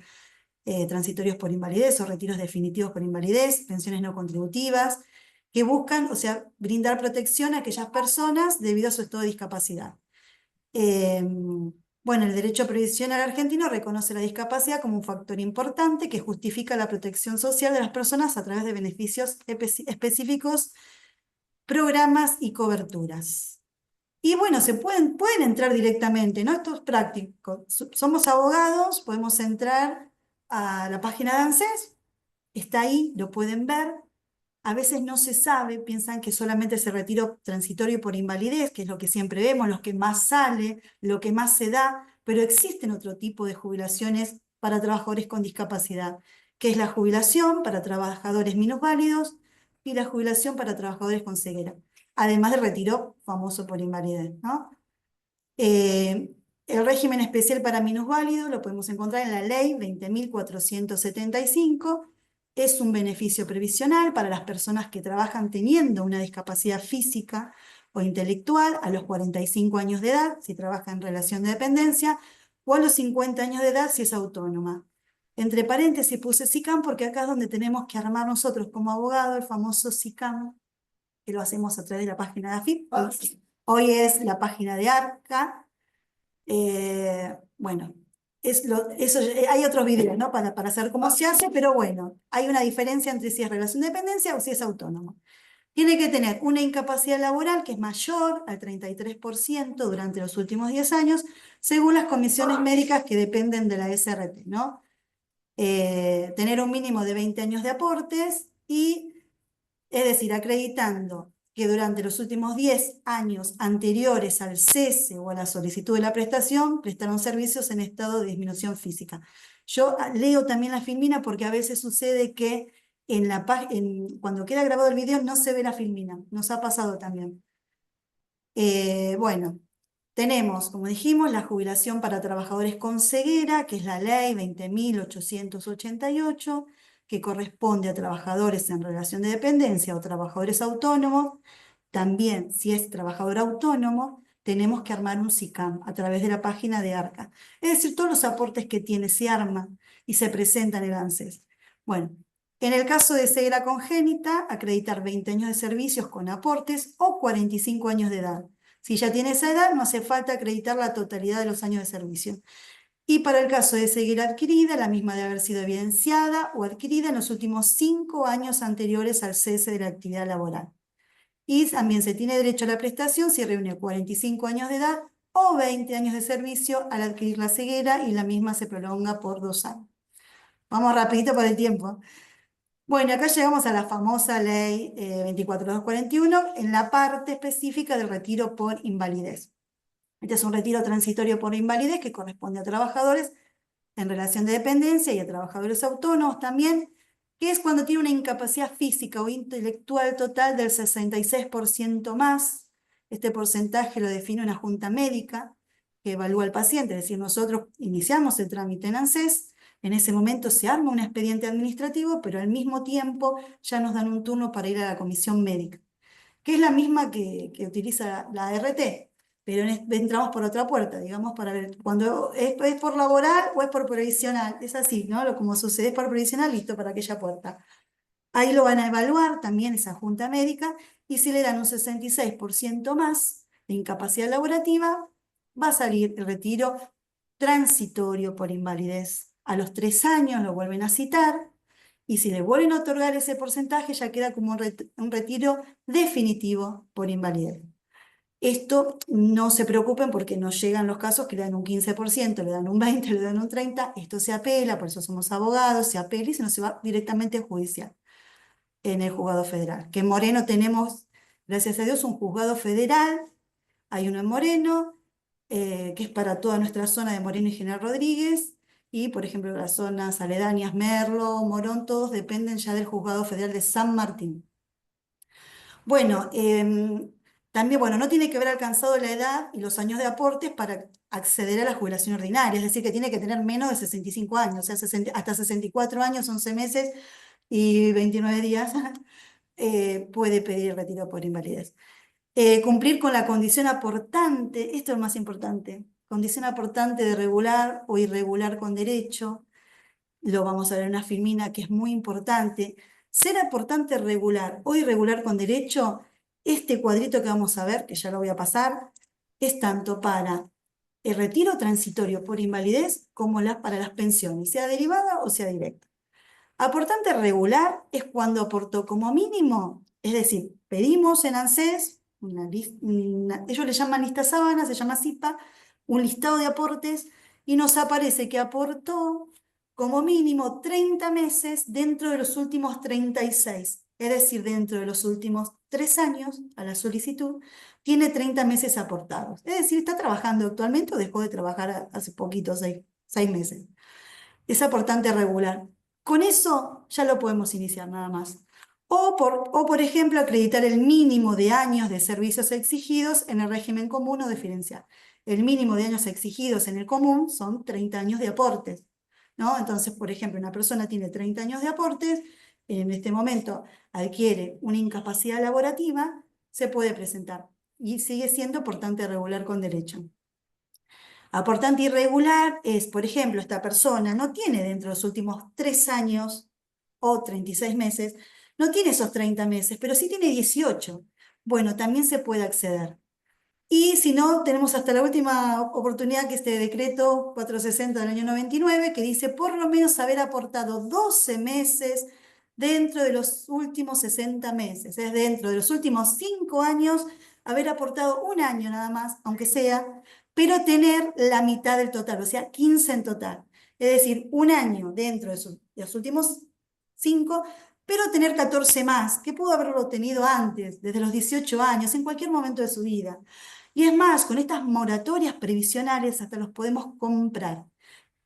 transitorios por invalidez o retiros definitivos por invalidez, pensiones no contributivas, que buscan, o sea, brindar protección a aquellas personas debido a su estado de discapacidad. Bueno, el derecho previsional argentino reconoce la discapacidad como un factor importante que justifica la protección social de las personas a través de beneficios específicos, programas y coberturas. Y bueno, pueden entrar directamente, ¿no? Esto es práctico. Somos abogados, podemos entrar a la página de ANSES, está ahí, lo pueden ver. A veces no se sabe, piensan que solamente es el retiro transitorio por invalidez, que es lo que siempre vemos, lo que más sale, lo que más se da, pero existen otro tipo de jubilaciones para trabajadores con discapacidad, que es la jubilación para trabajadores minusválidos y la jubilación para trabajadores con ceguera, además del retiro famoso por invalidez, ¿no? El régimen especial para minusválidos lo podemos encontrar en la ley 20.475. Es un beneficio previsional para las personas que trabajan teniendo una discapacidad física o intelectual a los 45 años de edad, si trabaja en relación de dependencia, o a los 50 años de edad si es autónoma. Entre paréntesis puse SICAM porque acá es donde tenemos que armar nosotros como abogados el famoso SICAM, que lo hacemos a través de la página de AFIP. Hoy es la página de ARCA. Bueno, hay otros videos, ¿no? Para saber cómo se hace, pero bueno, hay una diferencia entre si es relación de dependencia o si es autónomo. Tiene que tener una incapacidad laboral que es mayor al 33% durante los últimos 10 años, según las comisiones médicas que dependen de la SRT, ¿no? Tener un mínimo de 20 años de aportes y, es decir, acreditando que durante los últimos 10 años anteriores al cese o a la solicitud de la prestación, prestaron servicios en estado de disminución física. Yo leo también la filmina porque a veces sucede que cuando queda grabado el video no se ve la filmina, nos ha pasado también. Bueno, tenemos, como dijimos, la jubilación para trabajadores con ceguera, que es la ley 20.888, que corresponde a trabajadores en relación de dependencia o trabajadores autónomos. También, si es trabajador autónomo, tenemos que armar un SICAM a través de la página de ARCA. Es decir, todos los aportes que tiene se arman y se presentan en el ANSES. Bueno, en el caso de ceguera congénita, acreditar 20 años de servicios con aportes o 45 años de edad. Si ya tiene esa edad, no hace falta acreditar la totalidad de los años de servicio. Y para el caso de ceguera adquirida, la misma de haber sido evidenciada o adquirida en los últimos 5 años anteriores al cese de la actividad laboral. Y también se tiene derecho a la prestación si reúne 45 años de edad o 20 años de servicio al adquirir la ceguera y la misma se prolonga por 2 años. Vamos rapidito por el tiempo. Bueno, acá llegamos a la famosa ley 24241 en la parte específica del retiro por invalidez. Este es un retiro transitorio por invalidez que corresponde a trabajadores en relación de dependencia y a trabajadores autónomos también, que es cuando tiene una incapacidad física o intelectual total del 66% más. Este porcentaje lo define una junta médica que evalúa al paciente, es decir, nosotros iniciamos el trámite en ANSES. En ese momento se arma un expediente administrativo, pero al mismo tiempo ya nos dan un turno para ir a la comisión médica, que es la misma que utiliza la ART, pero entramos por otra puerta, digamos, para ver cuando es por laboral o es por previsional. Es así, ¿no? Como sucede es por previsional, listo para aquella puerta. Ahí lo van a evaluar también esa junta médica, y si le dan un 66% más de incapacidad laborativa, va a salir el retiro transitorio por invalidez. A los 3 años lo vuelven a citar, y si le vuelven a otorgar ese porcentaje, ya queda como un retiro definitivo por invalidez. Esto no se preocupen porque nos llegan los casos que le dan un 15%, le dan un 20%, le dan un 30%, esto se apela, por eso somos abogados, se apela y se nos va directamente a judicial en el juzgado federal. Que en Moreno tenemos, gracias a Dios, un juzgado federal, hay uno en Moreno, que es para toda nuestra zona de Moreno y General Rodríguez, y por ejemplo las zonas aledañas, Merlo, Morón, todos dependen ya del juzgado federal de San Martín. Bueno, también, bueno, no tiene que haber alcanzado la edad y los años de aportes para acceder a la jubilación ordinaria, es decir, que tiene que tener menos de 65 años, o sea, hasta 64 años, 11 meses y 29 días puede pedir retiro por invalidez. Cumplir con la condición aportante, esto es lo más importante, condición aportante de regular o irregular con derecho, lo vamos a ver en una filmina que es muy importante. Ser aportante regular o irregular con derecho, este cuadrito que vamos a ver, que ya lo voy a pasar, es tanto para el retiro transitorio por invalidez como para las pensiones, sea derivada o sea directa. Aportante regular es cuando aportó como mínimo, es decir, pedimos en ANSES, ellos le llaman lista sábana, se llama CIPA, un listado de aportes, y nos aparece que aportó como mínimo 30 meses dentro de los últimos 36, es decir, dentro de los últimos 3 años a la solicitud, tiene 30 meses aportados. Es decir, está trabajando actualmente o dejó de trabajar hace poquito, 6 meses. Es aportante regular. Con eso ya lo podemos iniciar nada más. O por ejemplo, acreditar el mínimo de años de servicios exigidos en el régimen común o diferencial. El mínimo de años exigidos en el común son 30 años de aportes, ¿no? Entonces, por ejemplo, una persona tiene 30 años de aportes, en este momento adquiere una incapacidad laborativa, se puede presentar y sigue siendo aportante regular con derecho. Aportante irregular es, por ejemplo, esta persona no tiene dentro de los últimos 3 años o 36 meses, no tiene esos 30 meses, pero sí tiene 18. bueno, también se puede acceder. Y si no, tenemos hasta la última oportunidad, que es este decreto 460 del año 99, que dice por lo menos haber aportado 12 meses dentro de los últimos 60 meses, es dentro de los últimos 5 años, haber aportado un año nada más, aunque sea, pero tener la mitad del total, o sea, 15 en total. Es decir, un año dentro de los últimos 5, pero tener 14 más, que pudo haberlo tenido antes, desde los 18 años, en cualquier momento de su vida. Y es más, con estas moratorias previsionales hasta los podemos comprar.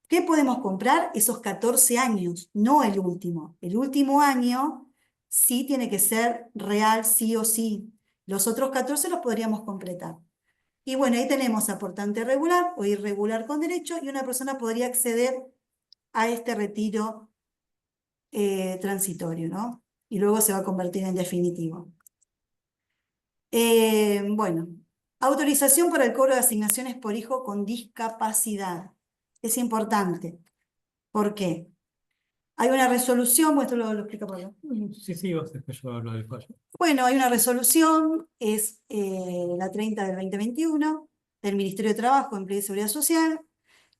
¿Qué podemos comprar? Esos 14 años, no el último. El último año sí tiene que ser real, sí o sí. Los otros 14 los podríamos completar. Y bueno, ahí tenemos aportante regular o irregular con derecho, y una persona podría acceder a este retiro transitorio, ¿no? Y luego se va a convertir en definitivo. Bueno, autorización para el cobro de asignaciones por hijo con discapacidad. Es importante. ¿Por qué? Hay una resolución, esto lo explica Pablo. Sí, vos después yo hablo del fallo. Bueno, hay una resolución, es la 30 del 2021, del Ministerio de Trabajo, Empleo y Seguridad Social,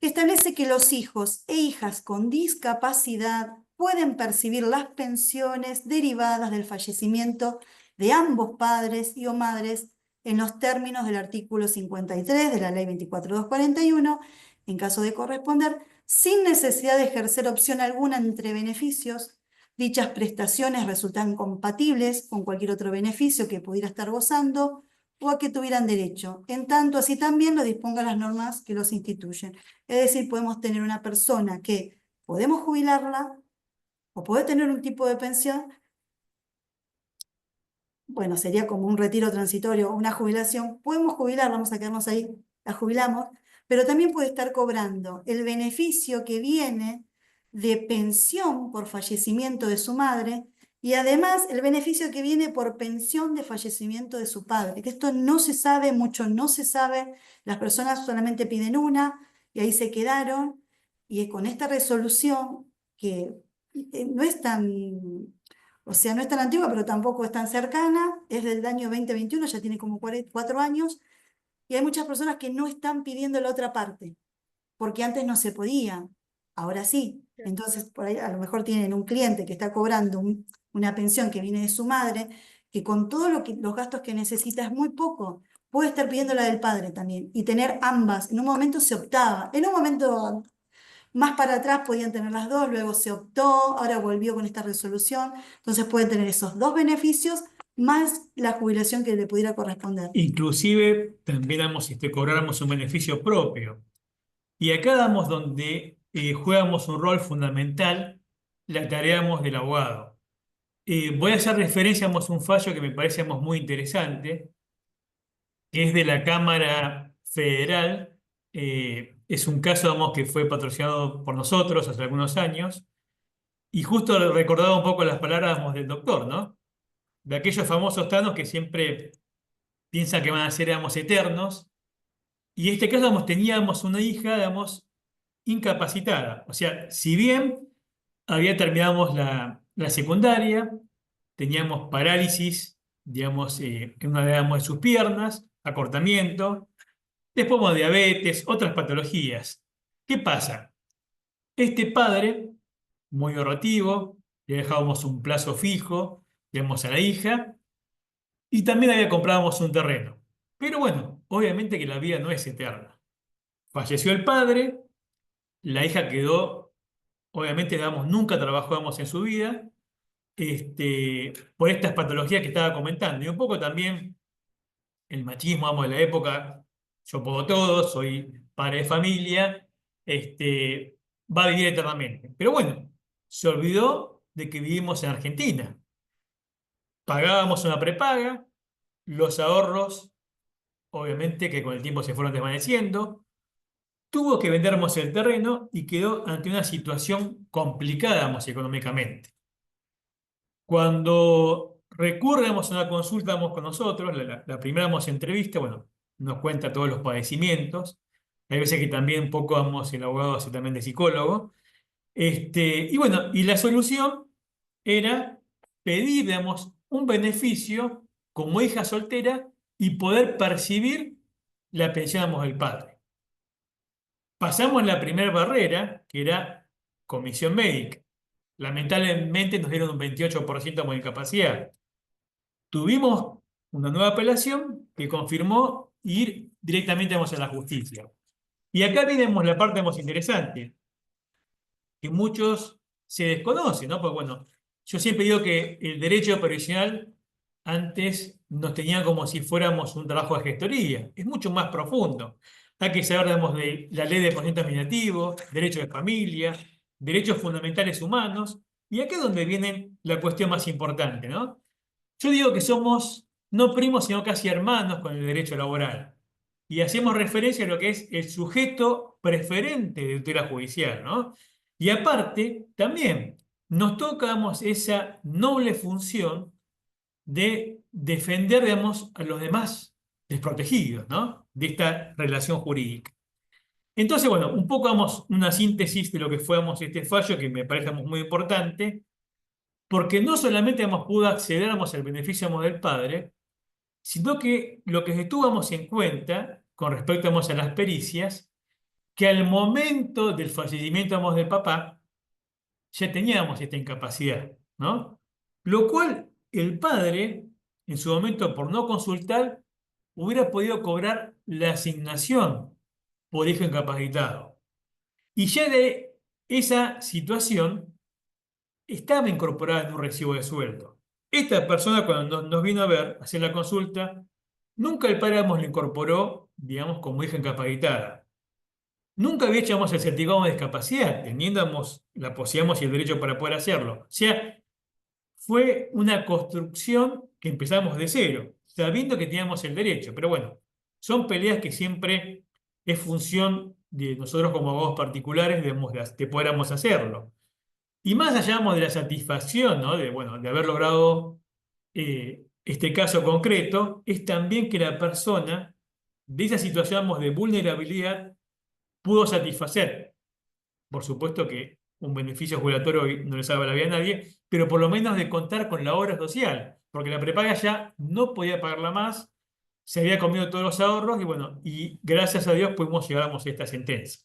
que establece que los hijos e hijas con discapacidad pueden percibir las pensiones derivadas del fallecimiento de ambos padres y o madres en los términos del artículo 53 de la Ley 24.241, en caso de corresponder, sin necesidad de ejercer opción alguna entre beneficios. Dichas prestaciones resultan compatibles con cualquier otro beneficio que pudiera estar gozando o a que tuvieran derecho, en tanto así también lo dispongan las normas que los instituyen. Es decir, podemos tener una persona que podemos jubilarla o puede tener un tipo de pensión, bueno, sería como un retiro transitorio, una jubilación, podemos jubilar, vamos a quedarnos ahí, la jubilamos, pero también puede estar cobrando el beneficio que viene de pensión por fallecimiento de su madre y además el beneficio que viene por pensión de fallecimiento de su padre, que esto no se sabe, mucho no se sabe, las personas solamente piden una y ahí se quedaron, y con esta resolución que no es tan... O sea, no es tan antigua, pero tampoco es tan cercana, es del año 2021, ya tiene como 4 años, y hay muchas personas que no están pidiendo la otra parte, porque antes no se podía, ahora sí. Entonces, por ahí a lo mejor tienen un cliente que está cobrando una pensión que viene de su madre, que con todos los gastos que necesita es muy poco, puede estar pidiendo la del padre también, y tener ambas. En un momento se optaba, en un momento... Más para atrás podían tener las dos, luego se optó, ahora volvió con esta resolución, entonces pueden tener esos dos beneficios más la jubilación que le pudiera corresponder. Inclusive también cobráramos un beneficio propio. Y acá damos donde jugamos un rol fundamental, la tarea del abogado. Voy a hacer referencia a un fallo que me parece muy interesante, que es de la Cámara Federal. Es un caso que fue patrocinado por nosotros hace algunos años, y justo recordaba un poco las palabras del doctor, ¿no? De aquellos famosos tanos que siempre piensan que van a ser eternos. Y en este caso teníamos una hija incapacitada. O sea, si bien había terminado la secundaria, teníamos parálisis, en una de sus piernas, acortamiento, después diabetes, otras patologías. ¿Qué pasa? Este padre, muy ahorrativo, le dejábamos un plazo fijo, a la hija, y también había comprado un terreno. Pero bueno, obviamente que la vida no es eterna. Falleció el padre, la hija quedó, obviamente, nunca trabajó, en su vida, por estas patologías que estaba comentando. Y un poco también el machismo, de la época, yo puedo todo, soy padre de familia, va a vivir eternamente. Pero bueno, se olvidó de que vivimos en Argentina. Pagábamos una prepaga, los ahorros, obviamente que con el tiempo se fueron desvaneciendo, tuvo que vendernos el terreno y quedó ante una situación complicada económicamente. Cuando recurre a una consulta con nosotros, la primera entrevista, bueno, nos cuenta todos los padecimientos. Hay veces que también un poco el abogado hace también de psicólogo. Y bueno, y la solución era pedir, un beneficio como hija soltera y poder percibir la pensión, digamos, del padre. Pasamos la primera barrera, que era comisión médica. Lamentablemente nos dieron un 28% de incapacidad. Tuvimos una nueva apelación que confirmó ir directamente, vamos, a la justicia. Y acá tenemos la parte más interesante, que muchos se desconocen, ¿no? Porque bueno, yo siempre digo que el derecho previsional antes nos tenía como si fuéramos un trabajo de gestoría. Es mucho más profundo. Hay que saber, digamos, de la ley de procedimiento administrativo, derecho de familia, derechos fundamentales humanos, y acá es donde viene la cuestión más importante, ¿no? Yo digo que somos no primos, sino casi hermanos con el derecho laboral. Y hacemos referencia a lo que es el sujeto preferente de tutela judicial, ¿no? Y aparte, también nos tocamos esa noble función de defender, digamos, a los demás desprotegidos, ¿no? De esta relación jurídica. Entonces, bueno, un poco vamos una síntesis de lo que fue, vamos, este fallo, que me parece muy importante, porque no solamente pudo acceder, al beneficio, del padre, sino que lo que tuvimos en cuenta con respecto, a las pericias, que al momento del fallecimiento, del papá, ya teníamos esta incapacidad, ¿no? Lo cual el padre, en su momento, por no consultar, hubiera podido cobrar la asignación por hijo incapacitado. Y ya de esa situación estaba incorporada en un recibo de sueldo. Esta persona, cuando nos vino a ver, a hacer la consulta, nunca el padre, le incorporó, digamos, como hija incapacitada. Nunca había hecho, el certificado de discapacidad, teniendo, la posibilidad y el derecho para poder hacerlo. O sea, fue una construcción que empezamos de cero, sabiendo que teníamos el derecho. Pero bueno, son peleas que siempre es función de nosotros como abogados particulares de poder hacerlo. Y más allá, de la satisfacción, ¿no? Bueno, de haber logrado este caso concreto, es también que la persona de esa situación, de vulnerabilidad pudo satisfacer. Por supuesto que un beneficio jubilatorio no le salva la vida a nadie, pero por lo menos de contar con la obra social, porque la prepaga ya no podía pagarla más, se había comido todos los ahorros y bueno, y gracias a Dios pudimos llegar a esta sentencia.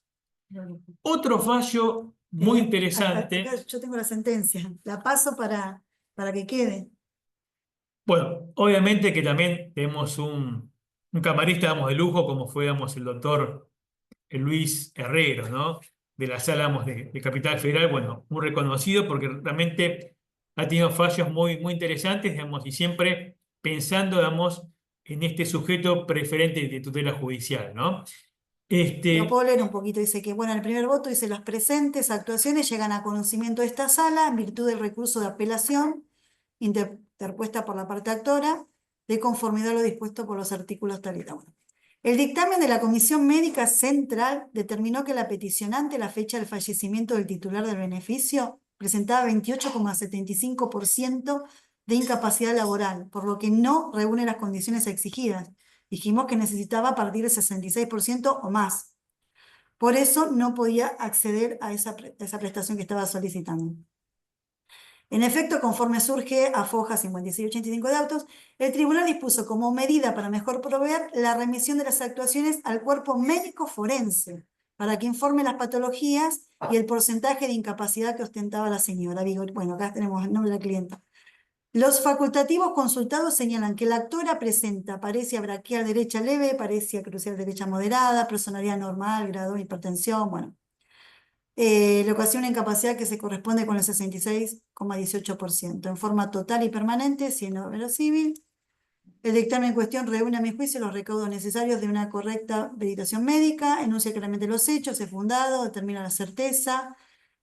Otro fallo muy interesante. Acá yo tengo la sentencia, la paso para que quede. Bueno, obviamente que también tenemos un camarista, de lujo, como fue, el doctor Luis Herrero, ¿no? De la sala, de Capital Federal, bueno, muy reconocido porque realmente ha tenido fallos muy, muy interesantes, y siempre pensando, en este sujeto preferente de tutela judicial, ¿no? Lo puedo leer un poquito, dice que, bueno, el primer voto dice: las presentes actuaciones llegan a conocimiento de esta sala en virtud del recurso de apelación interpuesta por la parte actora, de conformidad a lo dispuesto por los artículos tal y tal. Bueno, el dictamen de la Comisión Médica Central determinó que la peticionante, a la fecha del fallecimiento del titular del beneficio, presentaba 28,75% de incapacidad laboral, por lo que no reúne las condiciones exigidas. Dijimos que necesitaba a partir del 66% o más. Por eso no podía acceder a esa prestación que estaba solicitando. En efecto, conforme surge a Foja 5685 de autos, el tribunal dispuso como medida para mejor proveer la remisión de las actuaciones al cuerpo médico forense para que informe las patologías y el porcentaje de incapacidad que ostentaba la señora. Bueno, acá tenemos el nombre de la clienta. Los facultativos consultados señalan que la actora presenta paresia braquial derecha leve, paresia crucial derecha moderada, personalidad normal, grado de hipertensión, bueno. Le ocasiona una incapacidad que se corresponde con el 66,18%, en forma total y permanente, siendo verosímil. El dictamen en cuestión reúne a mi juicio los recaudos necesarios de una correcta veritación médica, enuncia claramente los hechos, es fundado, determina la certeza.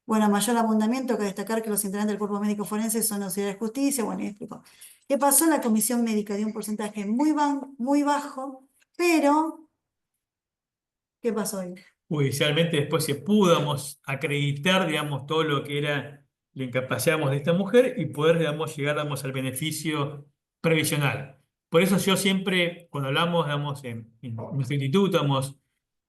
Bueno, a mayor abundamiento, que destacar que los integrantes del cuerpo médico forense son auxiliares de justicia. Bueno, y explico. ¿Qué pasó? La comisión médica dio un porcentaje muy bajo, pero ¿qué pasó ahí? Judicialmente después se pudo, acreditar, todo lo que era la incapacidad, de esta mujer y poder, llegar, al beneficio previsional. Por eso yo siempre, cuando hablamos, en nuestro instituto,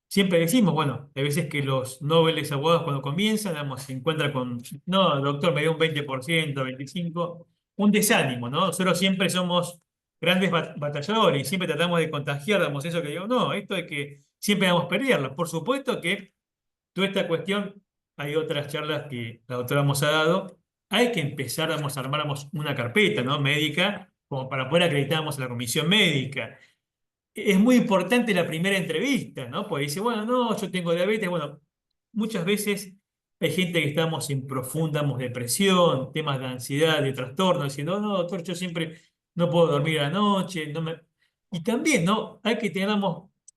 siempre decimos, bueno, hay veces que los nobles abogados cuando comienzan, se encuentran con, no, doctor, me dio un 20%, 25%, un desánimo, ¿no? Nosotros siempre somos grandes batalladores y siempre tratamos de contagiar, digamos, eso que digo, no, esto es que siempre vamos a pelearla. Por supuesto que toda esta cuestión, hay otras charlas que la doctora nos ha dado, hay que empezar, vamos, a armar una carpeta, ¿no?, médica, como para poder acreditarnos a la comisión médica. Es muy importante la primera entrevista, ¿no? Porque dice, bueno, no, yo tengo diabetes. Bueno, muchas veces hay gente que estamos en profunda depresión, temas de ansiedad, de trastorno, diciendo, no, doctor, yo siempre no puedo dormir a la noche. Y también, ¿no? Hay que tener,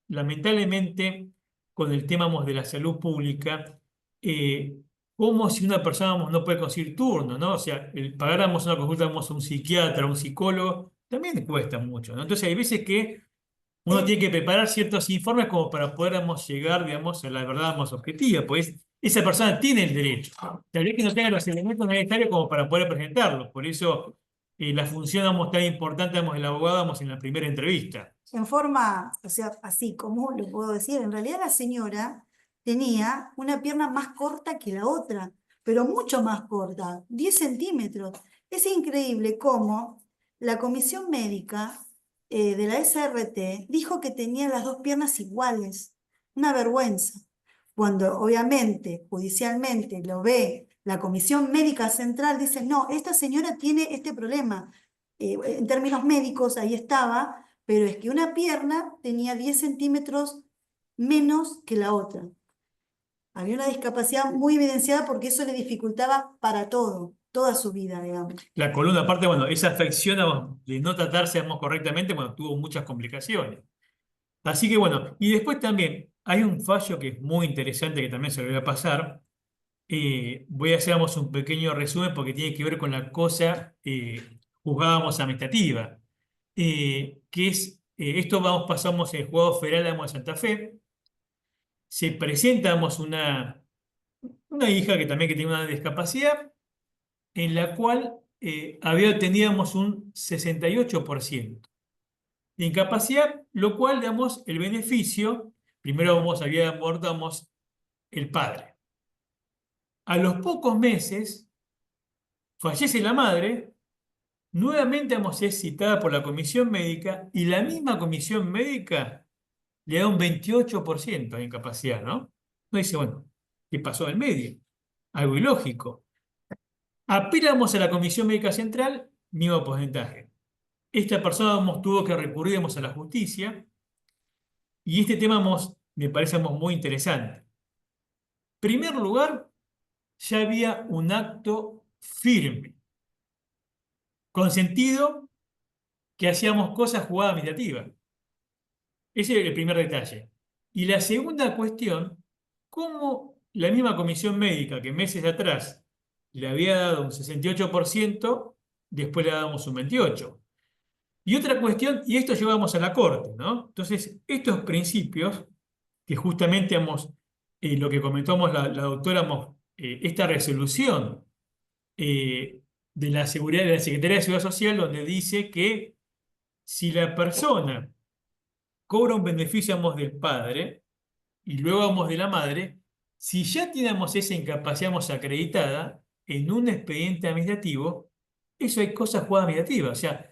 lamentablemente, con el tema de la salud pública, eh, como si una persona no puede conseguir turno, ¿no? O sea, pagáramos una consulta a un psiquiatra, a un psicólogo, también cuesta mucho, ¿no? Entonces hay veces que uno tiene que preparar ciertos informes como para poder llegar, digamos, a la verdad más objetiva, pues esa persona tiene el derecho. Tal vez que no tenga los elementos necesarios como para poder presentarlos. Por eso la función, tan importante, del abogado, en la primera entrevista. En forma, o sea, así como lo puedo decir, en realidad la señora tenía una pierna más corta que la otra, pero mucho más corta, 10 centímetros. Es increíble cómo la comisión médica de la SRT dijo que tenía las dos piernas iguales. Una vergüenza. Cuando obviamente, judicialmente, lo ve la Comisión Médica Central, dice, no, esta señora tiene este problema. En términos médicos, ahí estaba, pero es que una pierna tenía 10 centímetros menos que la otra. Había una discapacidad muy evidenciada porque eso le dificultaba para todo, toda su vida, digamos. La columna, aparte, bueno, esa afección, de no tratarse, correctamente, bueno, tuvo muchas complicaciones. Así que bueno, y después también hay un fallo que es muy interesante que también se lo voy a pasar. Voy a hacer un pequeño resumen porque tiene que ver con la cosa juzgada administrativa, que es, esto pasamos en el Juzgado Federal de Santa Fe. Se presenta una hija que también tiene una discapacidad, en la cual había obtenido un 68% de incapacidad, lo cual, el beneficio, primero había muerto, el padre. A los pocos meses, fallece la madre, nuevamente es citada por la comisión médica, y la misma comisión médica le da un 28% de incapacidad, ¿no? No dice, bueno, ¿qué pasó en medio? Algo ilógico. Apelamos a la comisión médica central, mismo porcentaje. Esta persona tuvo que recurrir a la justicia, y este tema me parece muy interesante. En primer lugar, ya había un acto firme, consentido, que hacíamos cosas jugadas administrativas. Ese es el primer detalle. Y la segunda cuestión, cómo la misma comisión médica que meses atrás le había dado un 68%, después le damos un 28%. Y otra cuestión, y esto llevamos a la Corte, ¿no? Entonces, estos principios, que justamente lo que comentamos la doctora, esta resolución de la seguridad de la Secretaría de Seguridad Social, donde dice que si la persona cobra un beneficio del padre y luego de la madre, si ya tenemos esa incapacidad acreditada en un expediente administrativo, eso hay cosas jugadas administrativas. O sea,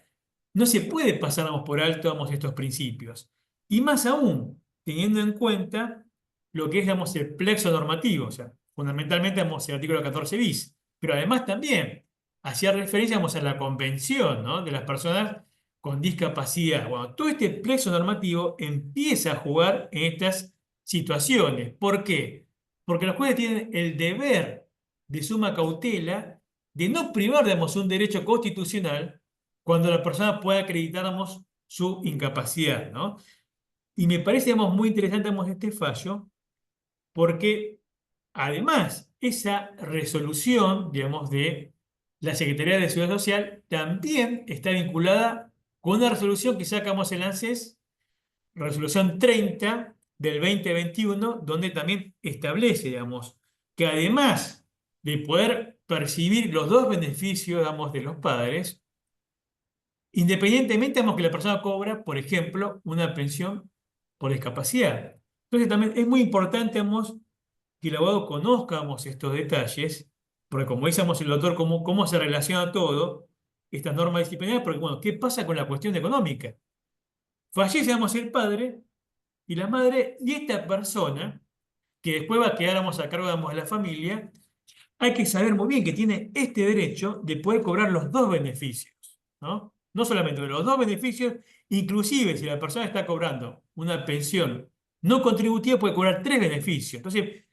no se puede pasar por alto estos principios. Y más aún, teniendo en cuenta lo que es el plexo normativo, o sea, fundamentalmente el artículo 14 bis, pero además también hacía referencia a la convención, ¿no?, de las personas con discapacidad. Bueno, todo este plexo normativo empieza a jugar en estas situaciones. ¿Por qué? Porque los jueces tienen el deber de suma cautela de no privar, un derecho constitucional cuando la persona pueda acreditar, su incapacidad, ¿no? Y me parece, muy interesante, este fallo, porque además esa resolución, de la Secretaría de Seguridad Social también está vinculada con una resolución que sacamos el ANSES, resolución 30 del 2021, donde también establece, que además de poder percibir los dos beneficios, de los padres, independientemente, que la persona cobra, por ejemplo, una pensión por discapacidad. Entonces también es muy importante, que el abogado conozca, estos detalles, porque como dice el doctor, cómo se relaciona todo, estas normas disciplinarias, porque, bueno, ¿qué pasa con la cuestión económica? Fallece, digamos, el padre y la madre, y esta persona, que después va a quedar, digamos, a cargo, digamos, de la familia, hay que saber muy bien que tiene este derecho de poder cobrar los dos beneficios, ¿no? No solamente los dos beneficios, inclusive si la persona está cobrando una pensión no contributiva, puede cobrar tres beneficios. Entonces,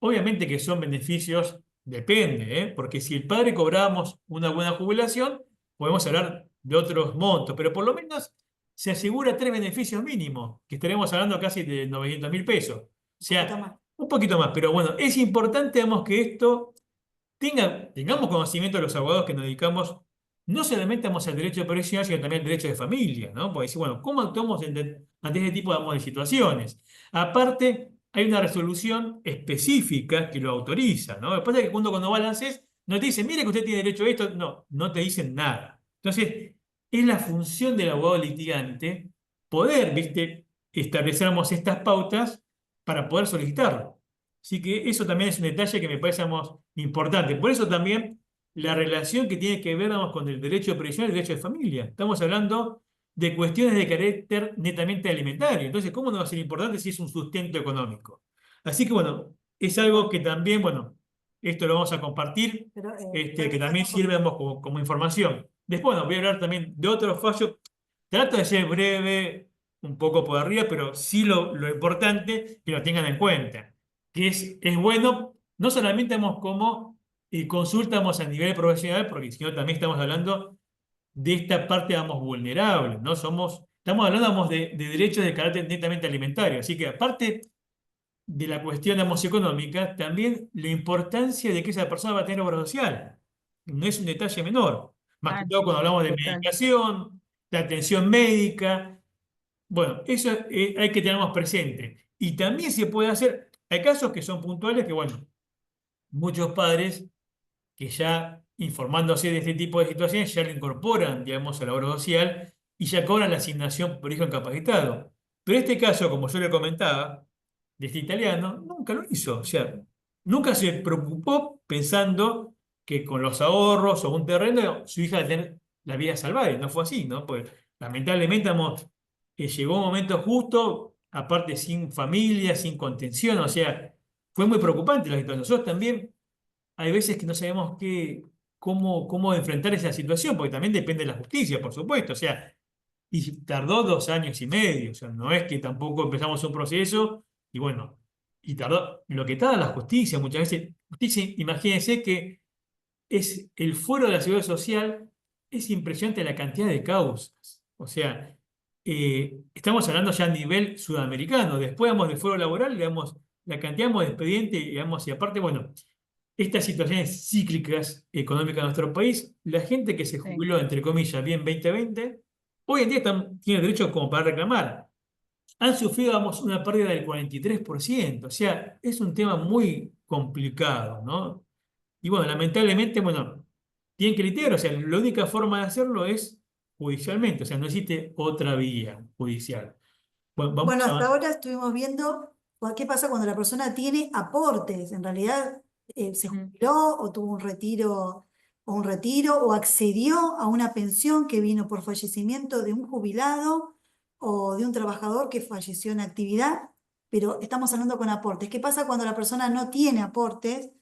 obviamente que son beneficios, depende, ¿eh? Porque si el padre cobramos una buena jubilación, podemos hablar de otros montos, pero por lo menos se asegura tres beneficios mínimos, que estaremos hablando casi de 900.000 pesos. O sea, un poquito más, pero bueno, es importante, digamos, que esto tengamos conocimiento de los abogados que nos dedicamos no solamente al derecho profesional, sino también al derecho de familia, ¿no? Porque decir, bueno, ¿cómo actuamos ante este tipo, digamos, de situaciones? Aparte, hay una resolución específica que lo autoriza, ¿no? Lo que pasa es que cuando balances, no te dicen, mire que usted tiene derecho a esto, no, no te dicen nada. Entonces, es la función del abogado litigante poder, ¿viste?, establecer estas pautas para poder solicitarlo. Así que eso también es un detalle que me parece, digamos, importante. Por eso también la relación que tiene que ver, digamos, con el derecho previsional y el derecho de familia. Estamos hablando de cuestiones de carácter netamente alimentario. Entonces, ¿cómo no va a ser importante si es un sustento económico? Así que, bueno, es algo que también, bueno, esto lo vamos a compartir, Pero, que también sirve, digamos, como información. Después, bueno, voy a hablar también de otros fallos. Trato de ser breve, un poco por arriba, pero sí lo importante que lo tengan en cuenta que es bueno, no solamente como consultamos a nivel profesional, porque si no también estamos hablando de esta parte, vamos, vulnerable, ¿no? Estamos hablando, vamos, de derechos de carácter netamente alimentario, así que aparte de la cuestión, vamos, económica, también la importancia de que esa persona va a tener obra social. No es un detalle menor, más que todo cuando hablamos de Total. medicación, de atención médica, bueno, eso hay que tenerlo presente. Y también se puede hacer, hay casos que son puntuales que, bueno, muchos padres que ya informándose de este tipo de situaciones ya lo incorporan, digamos, a la obra social y ya cobran la asignación por hijo incapacitado. Pero este caso, como yo le comentaba, de este italiano, nunca lo hizo. O sea, nunca se preocupó pensando que con los ahorros o un terreno su hija iba a tener la vida salvada. Y no fue así, ¿no? Pues lamentablemente, llegó un momento justo, aparte sin familia, sin contención, o sea, fue muy preocupante la situación. Nosotros también hay veces que no sabemos cómo enfrentar esa situación, porque también depende de la justicia, por supuesto. O sea, y tardó 2 años y medio. O sea, no es que tampoco empezamos un proceso y bueno, y tardó. Lo que tarda la justicia, muchas veces, justicia, imagínense que es el fuero de la seguridad social, es impresionante la cantidad de causas. O sea, estamos hablando ya a nivel sudamericano. Después, vamos, de fuero laboral, digamos, la cantidad de expedientes, digamos, y aparte, bueno estas situaciones cíclicas económicas de nuestro país, la gente que se jubiló, entre comillas, bien 2020, hoy en día tiene derecho como para reclamar. Han sufrido, vamos, una pérdida del 43%. O sea, es un tema muy complicado, ¿no? Y bueno, lamentablemente, bueno, tienen que litigar. O sea, la única forma de hacerlo es judicialmente. O sea, no existe otra vía judicial. Bueno, vamos Bueno, hasta a... ahora estuvimos viendo qué pasa cuando la persona tiene aportes. En realidad, se Mm. jubiló o tuvo un retiro o accedió a una pensión que vino por fallecimiento de un jubilado o de un trabajador que falleció en actividad, pero estamos hablando con aportes. ¿Qué pasa cuando la persona no tiene aportes?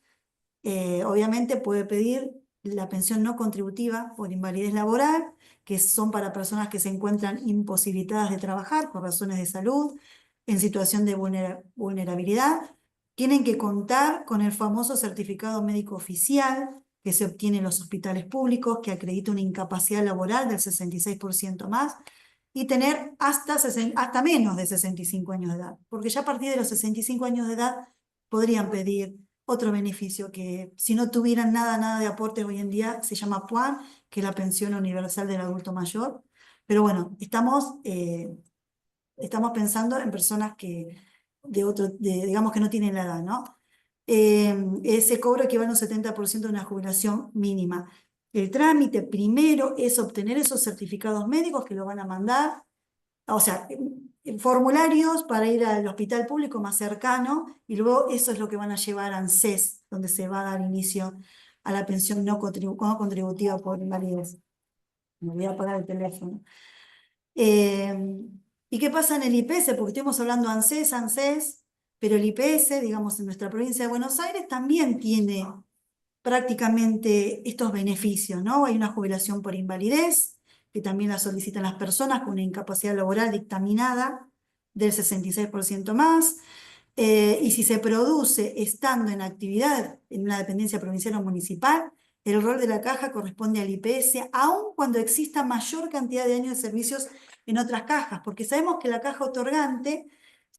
Obviamente puede pedir la pensión no contributiva por invalidez laboral, que son para personas que se encuentran imposibilitadas de trabajar por razones de salud, en situación de vulnerabilidad. Tienen que contar con el famoso certificado médico oficial que se obtiene en los hospitales públicos, que acredita una incapacidad laboral del 66% más, y tener hasta menos de 65 años de edad, porque ya a partir de los 65 años de edad podrían pedir otro beneficio que si no tuvieran nada de aportes hoy en día se llama PUAN, que es la pensión universal del adulto mayor. Pero bueno, estamos pensando en personas digamos que no tienen la edad, ¿no? Ese cobro equivale a un 70% de una jubilación mínima. El trámite primero es obtener esos certificados médicos que lo van a mandar, o sea, formularios para ir al hospital público más cercano, y luego eso es lo que van a llevar a ANSES, donde se va a dar inicio a la pensión no contributiva por invalidez. Me voy a apagar el teléfono. ¿Y qué pasa en el IPS? Porque estamos hablando ANSES, pero el IPS, digamos, en nuestra provincia de Buenos Aires también tiene prácticamente estos beneficios, ¿no? Hay una jubilación por invalidez, que también la solicitan las personas con una incapacidad laboral dictaminada del 66% más, y si se produce estando en actividad en una dependencia provincial o municipal, el rol de la caja corresponde al IPS, aun cuando exista mayor cantidad de años de servicios en otras cajas, porque sabemos que la caja otorgante,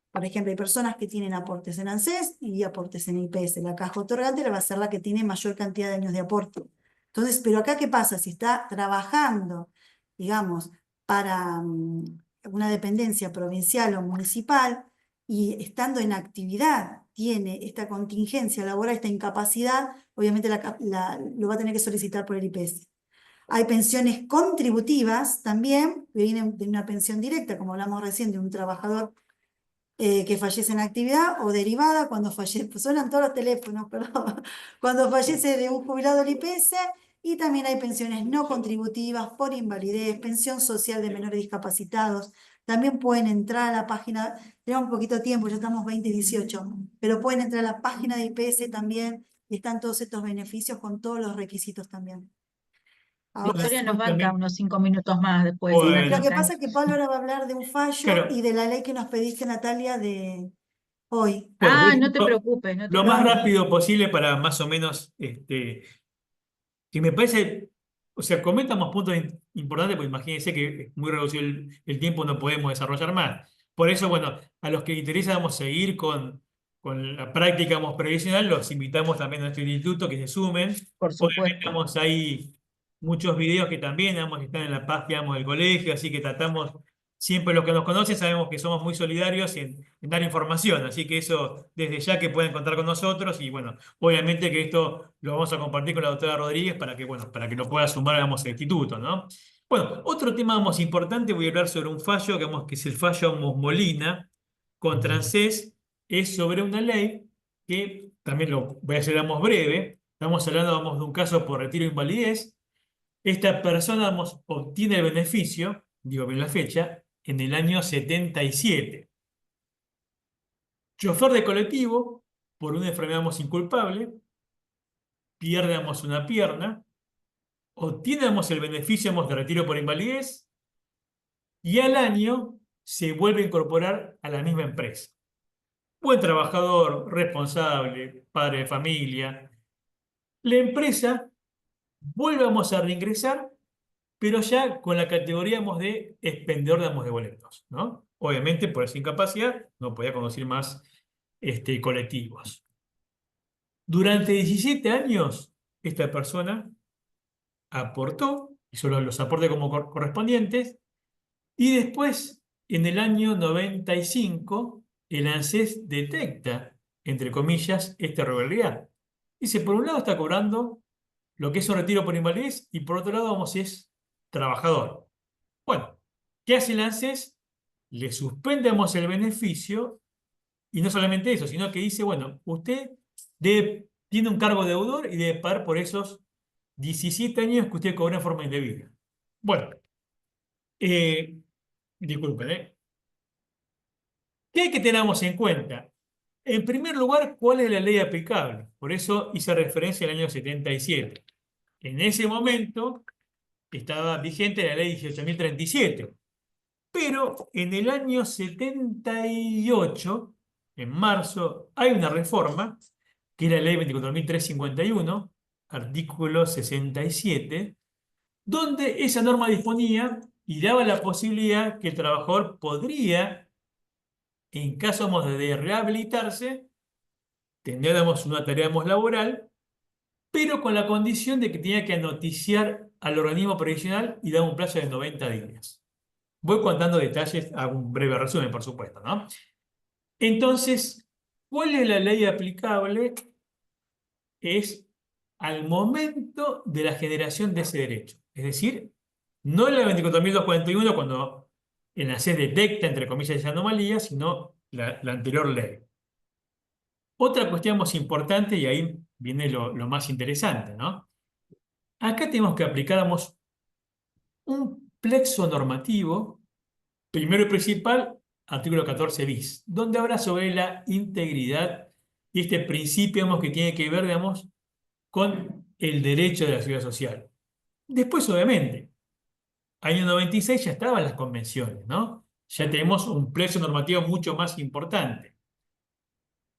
por ejemplo, hay personas que tienen aportes en ANSES y aportes en IPS. La caja otorgante va a ser la que tiene mayor cantidad de años de aporte. Entonces, pero acá, ¿qué pasa? Si está trabajando, digamos, para una dependencia provincial o municipal y estando en actividad tiene esta contingencia laboral, esta incapacidad, obviamente lo va a tener que solicitar por el IPS. Hay pensiones contributivas también, que vienen de una pensión directa, como hablamos recién, de un trabajador que fallece en actividad o derivada cuando fallece, pues suenan todos los teléfonos, perdón, cuando fallece de un jubilado del IPS, y también hay pensiones no contributivas por invalidez, pensión social de menores discapacitados. También pueden entrar a la página, tenemos un poquito de tiempo, ya estamos 2018, pero pueden entrar a la página de IPS también, y están todos estos beneficios con todos los requisitos también. Ahora, Bueno, Victoria nos después banca también, unos 5 minutos más después. sí, bueno, lo que pasa es que Pablo ahora va a hablar de un fallo claro, y de la ley que nos pediste, Natalia, de hoy. bueno, Ah, no te preocupes, no te lo más preocupes. rápido posible para más o menos, que me parece, o sea, comentamos puntos importantes, porque imagínense que es muy reducido el tiempo, no podemos desarrollar más. Por eso, bueno, a los que les interesa, vamos a seguir con la práctica, vamos, previsional, los invitamos también a nuestro instituto que se sumen. Por Obviamente, supuesto. vamos, hay muchos videos que también, vamos, están en la página, del colegio, así que tratamos, siempre los que nos conocen sabemos que somos muy solidarios en dar información, así que eso, desde ya que pueden contar con nosotros, y bueno, obviamente que esto lo vamos a compartir con la doctora Rodríguez para que, bueno, para que lo pueda sumar, digamos, al instituto, ¿no? Bueno, otro tema, vamos, importante, voy a hablar sobre un fallo, digamos, que es el fallo Molina contra ANSES, es sobre una ley que también lo voy a hacer, digamos, breve. Estamos hablando, vamos, de un caso por retiro de invalidez. Esta persona, vamos, obtiene el beneficio, digo bien la fecha, en el año 77. Chofer de colectivo, por una enfermedad, vamos, inculpable, pierde, vamos, una pierna, obtiene, vamos, el beneficio, vamos, de retiro por invalidez, y al año se vuelve a incorporar a la misma empresa. Buen trabajador, responsable, padre de familia. La empresa vuelve, vamos, a reingresar, pero ya con la categoría, digamos, de expendedor, digamos, de boletos, ¿no? Obviamente, por esa incapacidad, no podía conducir más colectivos. Durante 17 años, esta persona aportó, hizo los aportes como correspondientes, y después, en el año 95, el ANSES detecta, entre comillas, esta irregularidad. Dice, por un lado está cobrando lo que es un retiro por invalidez, y por otro lado, vamos, es trabajador. Bueno, ¿qué hace el ANSES? Le suspendemos el beneficio, y no solamente eso, sino que dice, bueno, usted tiene un cargo deudor y debe pagar por esos 17 años que usted cobró en forma indebida. Bueno, disculpen, ¿qué hay que tener en cuenta? En primer lugar, ¿cuál es la ley aplicable? Por eso hice referencia al año 77. En ese momento estaba vigente la ley 18.037. Pero en el año 78, en marzo, hay una reforma, que es la ley 24.351, artículo 67, donde esa norma disponía y daba la posibilidad que el trabajador podría, en caso, digamos, de rehabilitarse, tener, digamos, una tarea, digamos, laboral, pero con la condición de que tenía que noticiar al organismo previsional y dar un plazo de 90 días. Voy contando detalles, hago un breve resumen, por supuesto, ¿no? Entonces, ¿cuál es la ley aplicable? Es al momento de la generación de ese derecho. Es decir, no la 24.241 cuando el ANSES detecta, entre comillas, esa anomalía, sino la anterior ley. Otra cuestión más importante, y ahí viene lo más interesante, ¿no? Acá tenemos que aplicar, un plexo normativo, primero y principal, artículo 14 bis, donde habla sobre la integridad y este principio, digamos, que tiene que ver, digamos, con el derecho de la seguridad social. Después, obviamente, año 96 ya estaban las convenciones, ¿no? Ya tenemos un plexo normativo mucho más importante.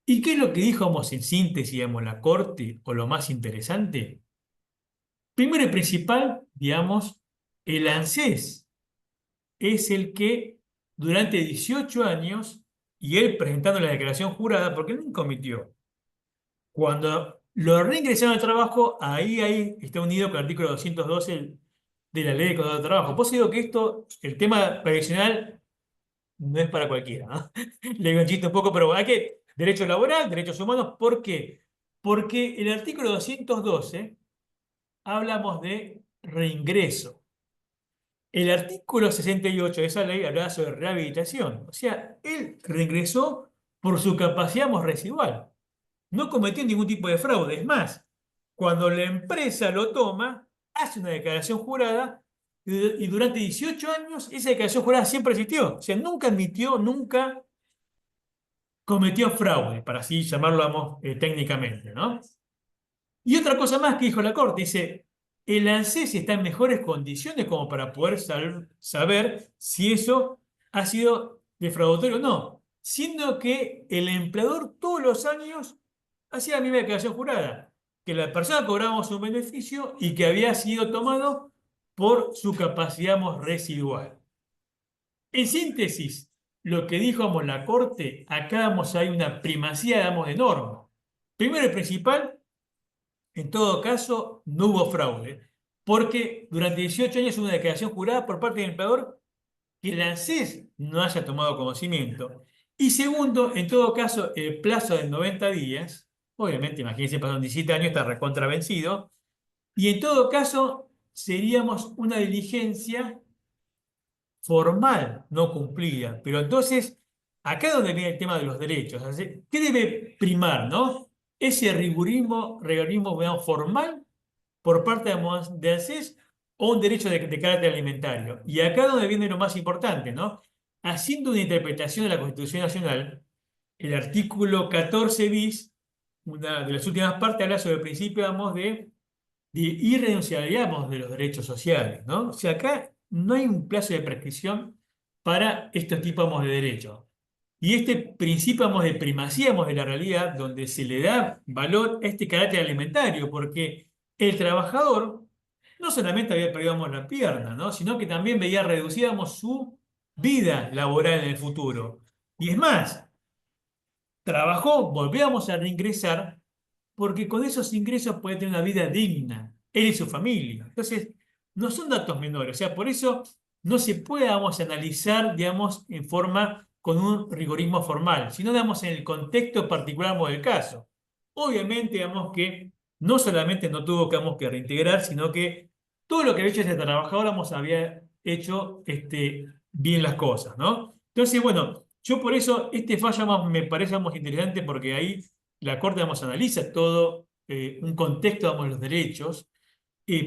¿Y qué es lo que dijimos en síntesis, digamos, la Corte, o lo más interesante? Primero y principal, digamos, el ANSES es el que durante 18 años, y él presentando la declaración jurada, porque él nunca omitió, cuando lo reingresaron al trabajo, ahí está unido con el artículo 212 de la Ley de Contrato de Trabajo. Por eso digo que esto, el tema previsional, no es para cualquiera, ¿no? Le digo un chiste un poco, pero hay que, derecho laboral, derechos humanos, ¿por qué? Porque el artículo 212 hablamos de reingreso. El artículo 68 de esa ley hablaba sobre rehabilitación. O sea, él reingresó por su capacidad residual. No cometió ningún tipo de fraude. Es más, cuando la empresa lo toma, hace una declaración jurada y durante 18 años esa declaración jurada siempre existió. O sea, nunca admitió, nunca cometió fraude, para así llamarlo, vamos, técnicamente, ¿no? Y otra cosa más que dijo la Corte, dice, el ANSES está en mejores condiciones como para poder saber si eso ha sido defraudatorio o no, siendo que el empleador todos los años hacía la misma declaración jurada, que la persona cobrábamos un beneficio y que había sido tomado por su capacidad residual. En síntesis, lo que dijo la Corte, acá hay una primacía de norma. Primero y principal, en todo caso, no hubo fraude, porque durante 18 años hubo una declaración jurada por parte del empleador que el ANSES no haya tomado conocimiento. Y segundo, en todo caso, el plazo de 90 días, obviamente, imagínense, pasaron 17 años, está recontravencido, y en todo caso, seríamos una diligencia formal no cumplida. Pero entonces, acá es donde viene el tema de los derechos. ¿Qué debe primar, no? Ese rigorismo digamos, formal por parte de ANSES o un derecho de carácter alimentario. Y acá es donde viene lo más importante, ¿no? Haciendo una interpretación de la Constitución Nacional, el artículo 14 bis, una de las últimas partes, habla sobre el principio, vamos, de irrenunciabilidad, vamos, de los derechos sociales, ¿no? O sea, acá no hay un plazo de prescripción para estos tipos, vamos, de derechos. Y este principio, vamos, de primacía, vamos, de la realidad, donde se le da valor a este carácter alimentario, porque el trabajador no solamente había perdido, vamos, la pierna, ¿no? Sino que también veía reducida, vamos, su vida laboral en el futuro. Y es más, trabajó, volvíamos a reingresar, porque con esos ingresos puede tener una vida digna, él y su familia. Entonces, no son datos menores. O sea, por eso no se puede, vamos, analizar, digamos, en forma con un rigorismo formal, sino, digamos, en el contexto particular, vamos, del caso. Obviamente, digamos, que no solamente no tuvo que reintegrar, sino que todo lo que había hecho ese trabajador, vamos, había hecho bien las cosas, ¿no? Entonces, bueno, yo por eso este fallo me parece, vamos, interesante, porque ahí la Corte, vamos, analiza todo un contexto, vamos, los derechos,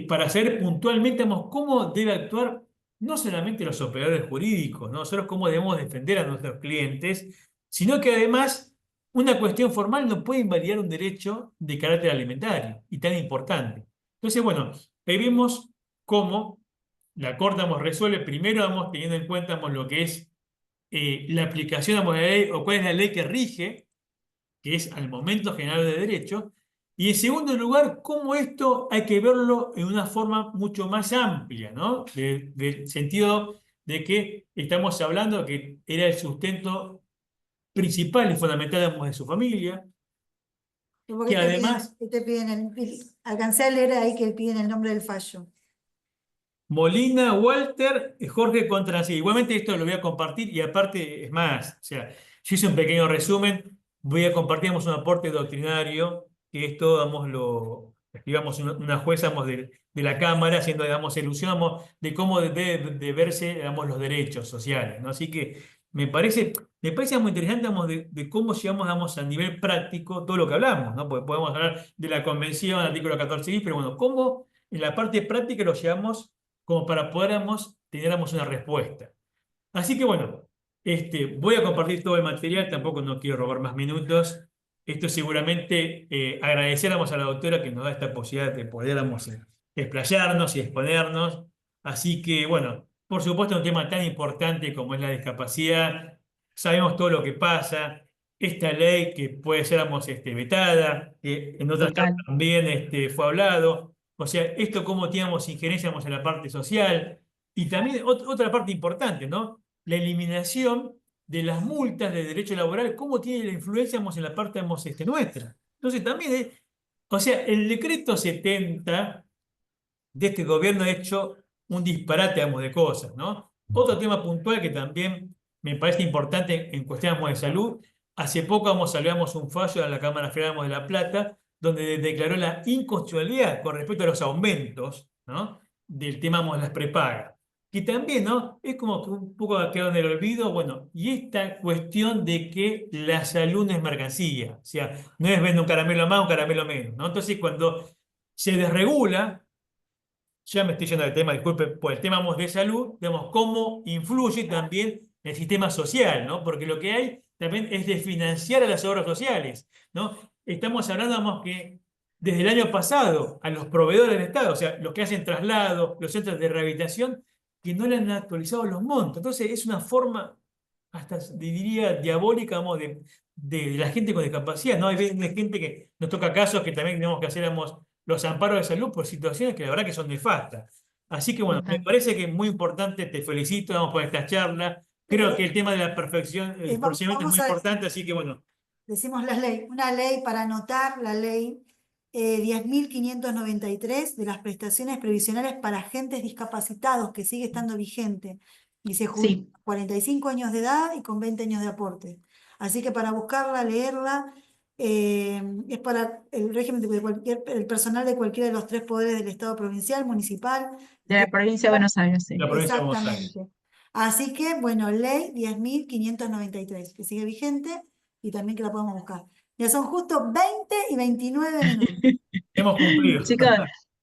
para saber puntualmente, vamos, cómo debe actuar no solamente los operadores jurídicos, ¿no? Nosotros cómo debemos defender a nuestros clientes, sino que además una cuestión formal no puede invalidar un derecho de carácter alimentario y tan importante. Entonces, bueno, ahí vemos cómo la Corte, vamos, resuelve primero, vamos, teniendo en cuenta, vamos, lo que es la aplicación, vamos, de la ley, o cuál es la ley que rige, que es al momento general de derecho, y en segundo lugar, cómo esto hay que verlo en una forma mucho más amplia, ¿no? Del sentido de que estamos hablando que era el sustento principal y fundamental, digamos, de su familia, Porque que además te piden alcancé a leer ahí que piden el nombre del fallo. Molina, Walter, Jorge Contransí. Igualmente esto lo voy a compartir y aparte, es más, o sea, yo hice un pequeño resumen, voy a compartir, digamos, un aporte doctrinario, que esto, vamos, lo escribamos una jueza, vamos, de la Cámara, haciendo, digamos, ilusión, vamos, de cómo debe de verse, digamos, los derechos sociales, ¿no? Así que me parece muy interesante, vamos, de cómo llevamos, digamos, a nivel práctico todo lo que hablamos, ¿no? Porque podemos hablar de la Convención, artículo 14 bis, pero bueno, cómo en la parte práctica lo llevamos como para podamos teneramos una respuesta. Así que bueno, voy a compartir todo el material, tampoco no quiero robar más minutos. Esto seguramente agradeciéramos a la doctora que nos da esta posibilidad de poderamos explayarnos y exponernos. Así que bueno, por supuesto un tema tan importante como es la discapacidad, sabemos todo lo que pasa, esta ley que puede ser vetada, que en otras Total. cartas también fue hablado, o sea, esto cómo teníamos injerencia en la parte social, y también otra parte importante, ¿no? La eliminación de las multas de derecho laboral, cómo tiene la influencia en la parte nuestra. Entonces también, o sea, el decreto 70 de este gobierno ha hecho un disparate, de cosas, ¿no? Otro tema puntual que también me parece importante en cuestiones de salud, hace poco salvamos un fallo en la Cámara Federal de La Plata, donde declaró la inconstitucionalidad con respecto a los aumentos, ¿no? Del tema de las prepagas. Que también, ¿no? Es como que un poco ha quedado en el olvido, bueno, y esta cuestión de que la salud no es mercancía, o sea, no es vender un caramelo más, un caramelo menos, ¿no? Entonces, cuando se desregula, ya me estoy yendo del tema, disculpe, por el tema de salud, digamos, cómo influye también el sistema social, ¿no? Porque lo que hay también es de financiar a las obras sociales, ¿no? Estamos hablando, que desde el año pasado a los proveedores del Estado, o sea, los que hacen traslados, los centros de rehabilitación, que no le han actualizado los montos. Entonces es una forma, hasta diría, diabólica, de la gente con discapacidad, ¿no? Hay gente que nos toca casos que también tenemos que hacer, los amparos de salud por situaciones que la verdad que son nefastas. Así que bueno, me Total. parece que es muy importante, te felicito, por esta charla. Creo que el tema de la perfección, el procedimiento es muy importante, así que bueno. Decimos la ley, una ley para anotar, la ley 10.593 de las prestaciones previsionales para agentes discapacitados, que sigue estando vigente. Y se jubila Sí, 45 años de edad y con 20 años de aporte. Así que para buscarla, leerla, es para el régimen de el personal de cualquiera de los 3 poderes del Estado provincial, municipal. de la provincia de Buenos Aires, sí. La provincia de Buenos Aires. Exactamente. Así que, bueno, ley 10.593, que sigue vigente y también que la podemos buscar. Ya son justo 20 y 29 minutos. Hemos cumplido. Chicos,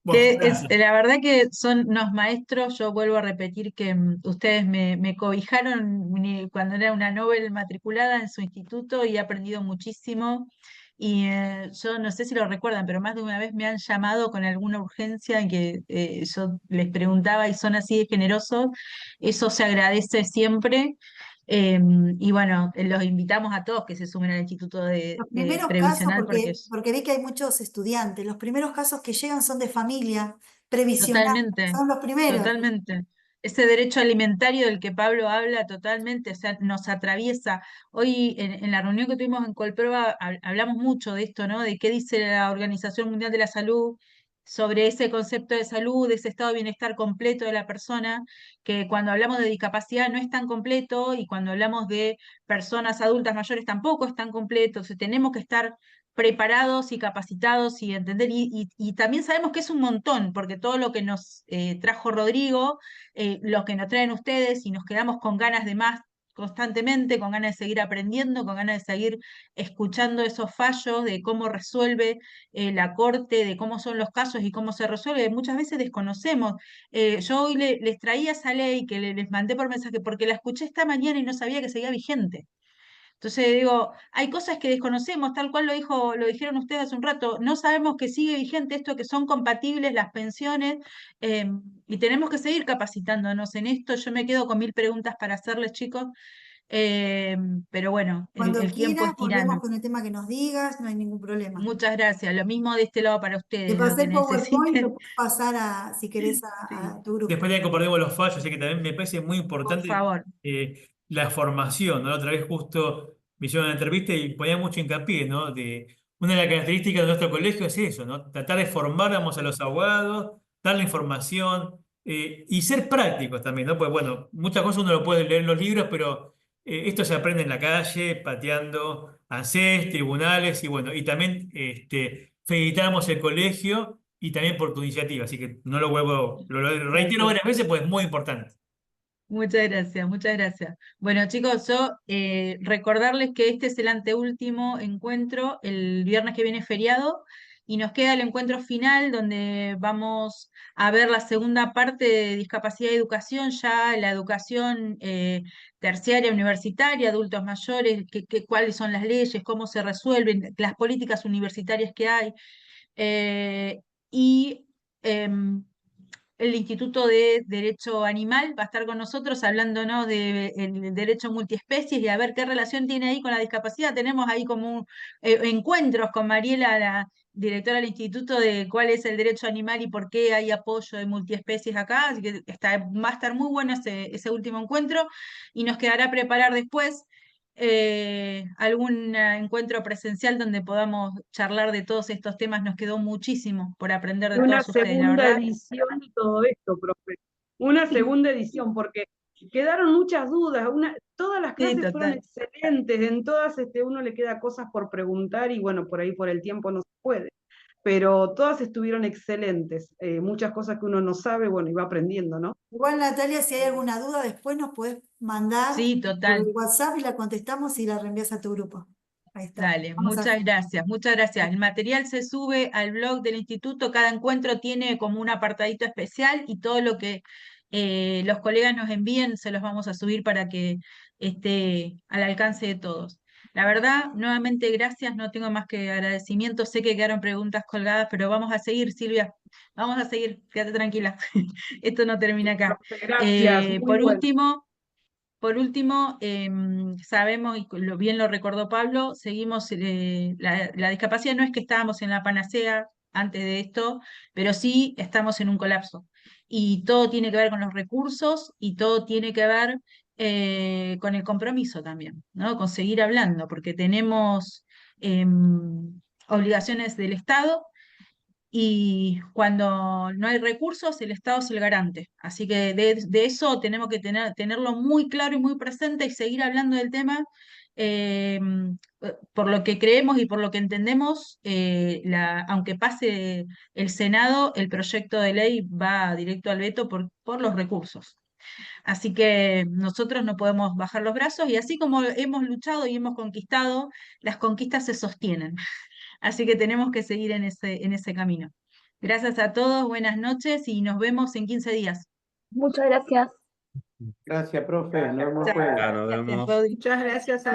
Bueno, que gracias. la verdad que son unos maestros. Yo vuelvo a repetir que ustedes me cobijaron cuando era una Nobel matriculada en su instituto y he aprendido muchísimo. Y yo no sé si lo recuerdan, pero más de una vez me han llamado con alguna urgencia en que yo les preguntaba y son así de generosos. Eso se agradece siempre. Y bueno, los invitamos a todos que se sumen al Instituto Los primeros casos, Previsional porque porque vi que hay muchos estudiantes, los primeros casos que llegan son de familia previsional, totalmente, son los primeros. totalmente. Ese derecho alimentario del que Pablo habla totalmente, o sea, nos atraviesa. Hoy en la reunión que tuvimos en Colproa hablamos mucho de esto, ¿no? De qué dice la Organización Mundial de la Salud sobre ese concepto de salud, de ese estado de bienestar completo de la persona, que cuando hablamos de discapacidad no es tan completo y cuando hablamos de personas adultas mayores tampoco es tan completo. Entonces tenemos que estar preparados y capacitados y entender, y también sabemos que es un montón, porque todo lo que nos trajo Rodrigo, lo que nos traen ustedes, y nos quedamos con ganas de más constantemente, con ganas de seguir aprendiendo, con ganas de seguir escuchando esos fallos, de cómo resuelve la Corte, de cómo son los casos y cómo se resuelve. Muchas veces desconocemos. Yo hoy les traía esa ley que les mandé por mensaje porque la escuché esta mañana y no sabía que seguía vigente. Entonces digo, hay cosas que desconocemos, tal cual lo dijeron ustedes hace un rato, no sabemos que sigue vigente esto, que son compatibles las pensiones, y tenemos que seguir capacitándonos en esto. Yo me quedo con 1000 preguntas para hacerles, chicos, pero bueno, Cuando el tiempo quieras, es volvemos tirano. con el tema que nos digas, no hay ningún problema. Muchas gracias. Lo mismo de este lado para Te ustedes, lo pasé que el PowerPoint, lo necesiten. puedes pasar si querés Sí, a tu grupo. Después ya compartimos los fallos, así que también me parece muy por importante favor. la formación, ¿no? La otra vez justo me hicieron una entrevista y ponía mucho hincapié, ¿no? Una de las características de nuestro colegio es eso, ¿no? Tratar de formar, a los abogados, dar la información y ser prácticos también, ¿no? Pues bueno, muchas cosas uno lo puede leer en los libros, pero esto se aprende en la calle, pateando ANSES, tribunales, y bueno, y también felicitamos el colegio y también por tu iniciativa, así que no lo reitero Gracias. varias veces, pues es muy importante. Muchas gracias, muchas gracias. Bueno, chicos, yo recordarles que este es el anteúltimo encuentro, el viernes que viene es feriado, y nos queda el encuentro final donde vamos a ver la segunda parte de discapacidad y educación, ya la educación terciaria, universitaria, adultos mayores, cuáles son las leyes, cómo se resuelven, las políticas universitarias que hay. Y el Instituto de Derecho Animal va a estar con nosotros hablándonos del derecho multiespecies y a ver qué relación tiene ahí con la discapacidad. Tenemos ahí como encuentros con Mariela, la directora del instituto, de cuál es el derecho animal y por qué hay apoyo de multiespecies acá, así que va a estar muy bueno ese último encuentro, y nos quedará preparar después algún encuentro presencial donde podamos charlar de todos estos temas. Nos quedó muchísimo por aprender de Una todos ustedes, la segunda verdad. edición y todo esto, profe. Una segunda edición, porque quedaron muchas dudas. Todas las Sí, clases fueron total. excelentes, en todas uno le queda cosas por preguntar y bueno, por ahí por el tiempo no se puede. Pero todas estuvieron excelentes. Muchas cosas que uno no sabe, bueno, y va aprendiendo, ¿no? Igual, Natalia, si hay alguna duda, después nos podés mandar Sí, por total. el WhatsApp y la contestamos y la reenvías a tu grupo. Ahí está. Dale, Vamos a muchas gracias, muchas gracias. El material se sube al blog del instituto, cada encuentro tiene como un apartadito especial y todo lo que los colegas nos envíen se los vamos a subir para que esté al alcance de todos. La verdad, nuevamente gracias, no tengo más que agradecimiento, sé que quedaron preguntas colgadas, pero vamos a seguir, Silvia, vamos a seguir, quédate tranquila, esto no termina acá. Profe, gracias, muy Por bueno. último, sabemos, y bien lo recordó Pablo, seguimos, la discapacidad no es que estábamos en la panacea antes de esto, pero sí estamos en un colapso. Y todo tiene que ver con los recursos y todo tiene que ver con el compromiso también, ¿no? Con seguir hablando, porque tenemos obligaciones del Estado, y cuando no hay recursos, el Estado es el garante. Así que de eso tenemos que tenerlo muy claro y muy presente y seguir hablando del tema. eh, por lo que creemos y por lo que entendemos, aunque pase el Senado, el proyecto de ley va directo al veto por los recursos. Así que nosotros no podemos bajar los brazos, y así como hemos luchado y hemos conquistado, las conquistas se sostienen. Así que tenemos que seguir en ese camino. Gracias a todos, buenas noches y nos vemos en 15 días. Muchas gracias. Gracias, profe. Nos vemos Chao. jueves. Claro, nos Gracias, vemos. Rodri. Muchas gracias a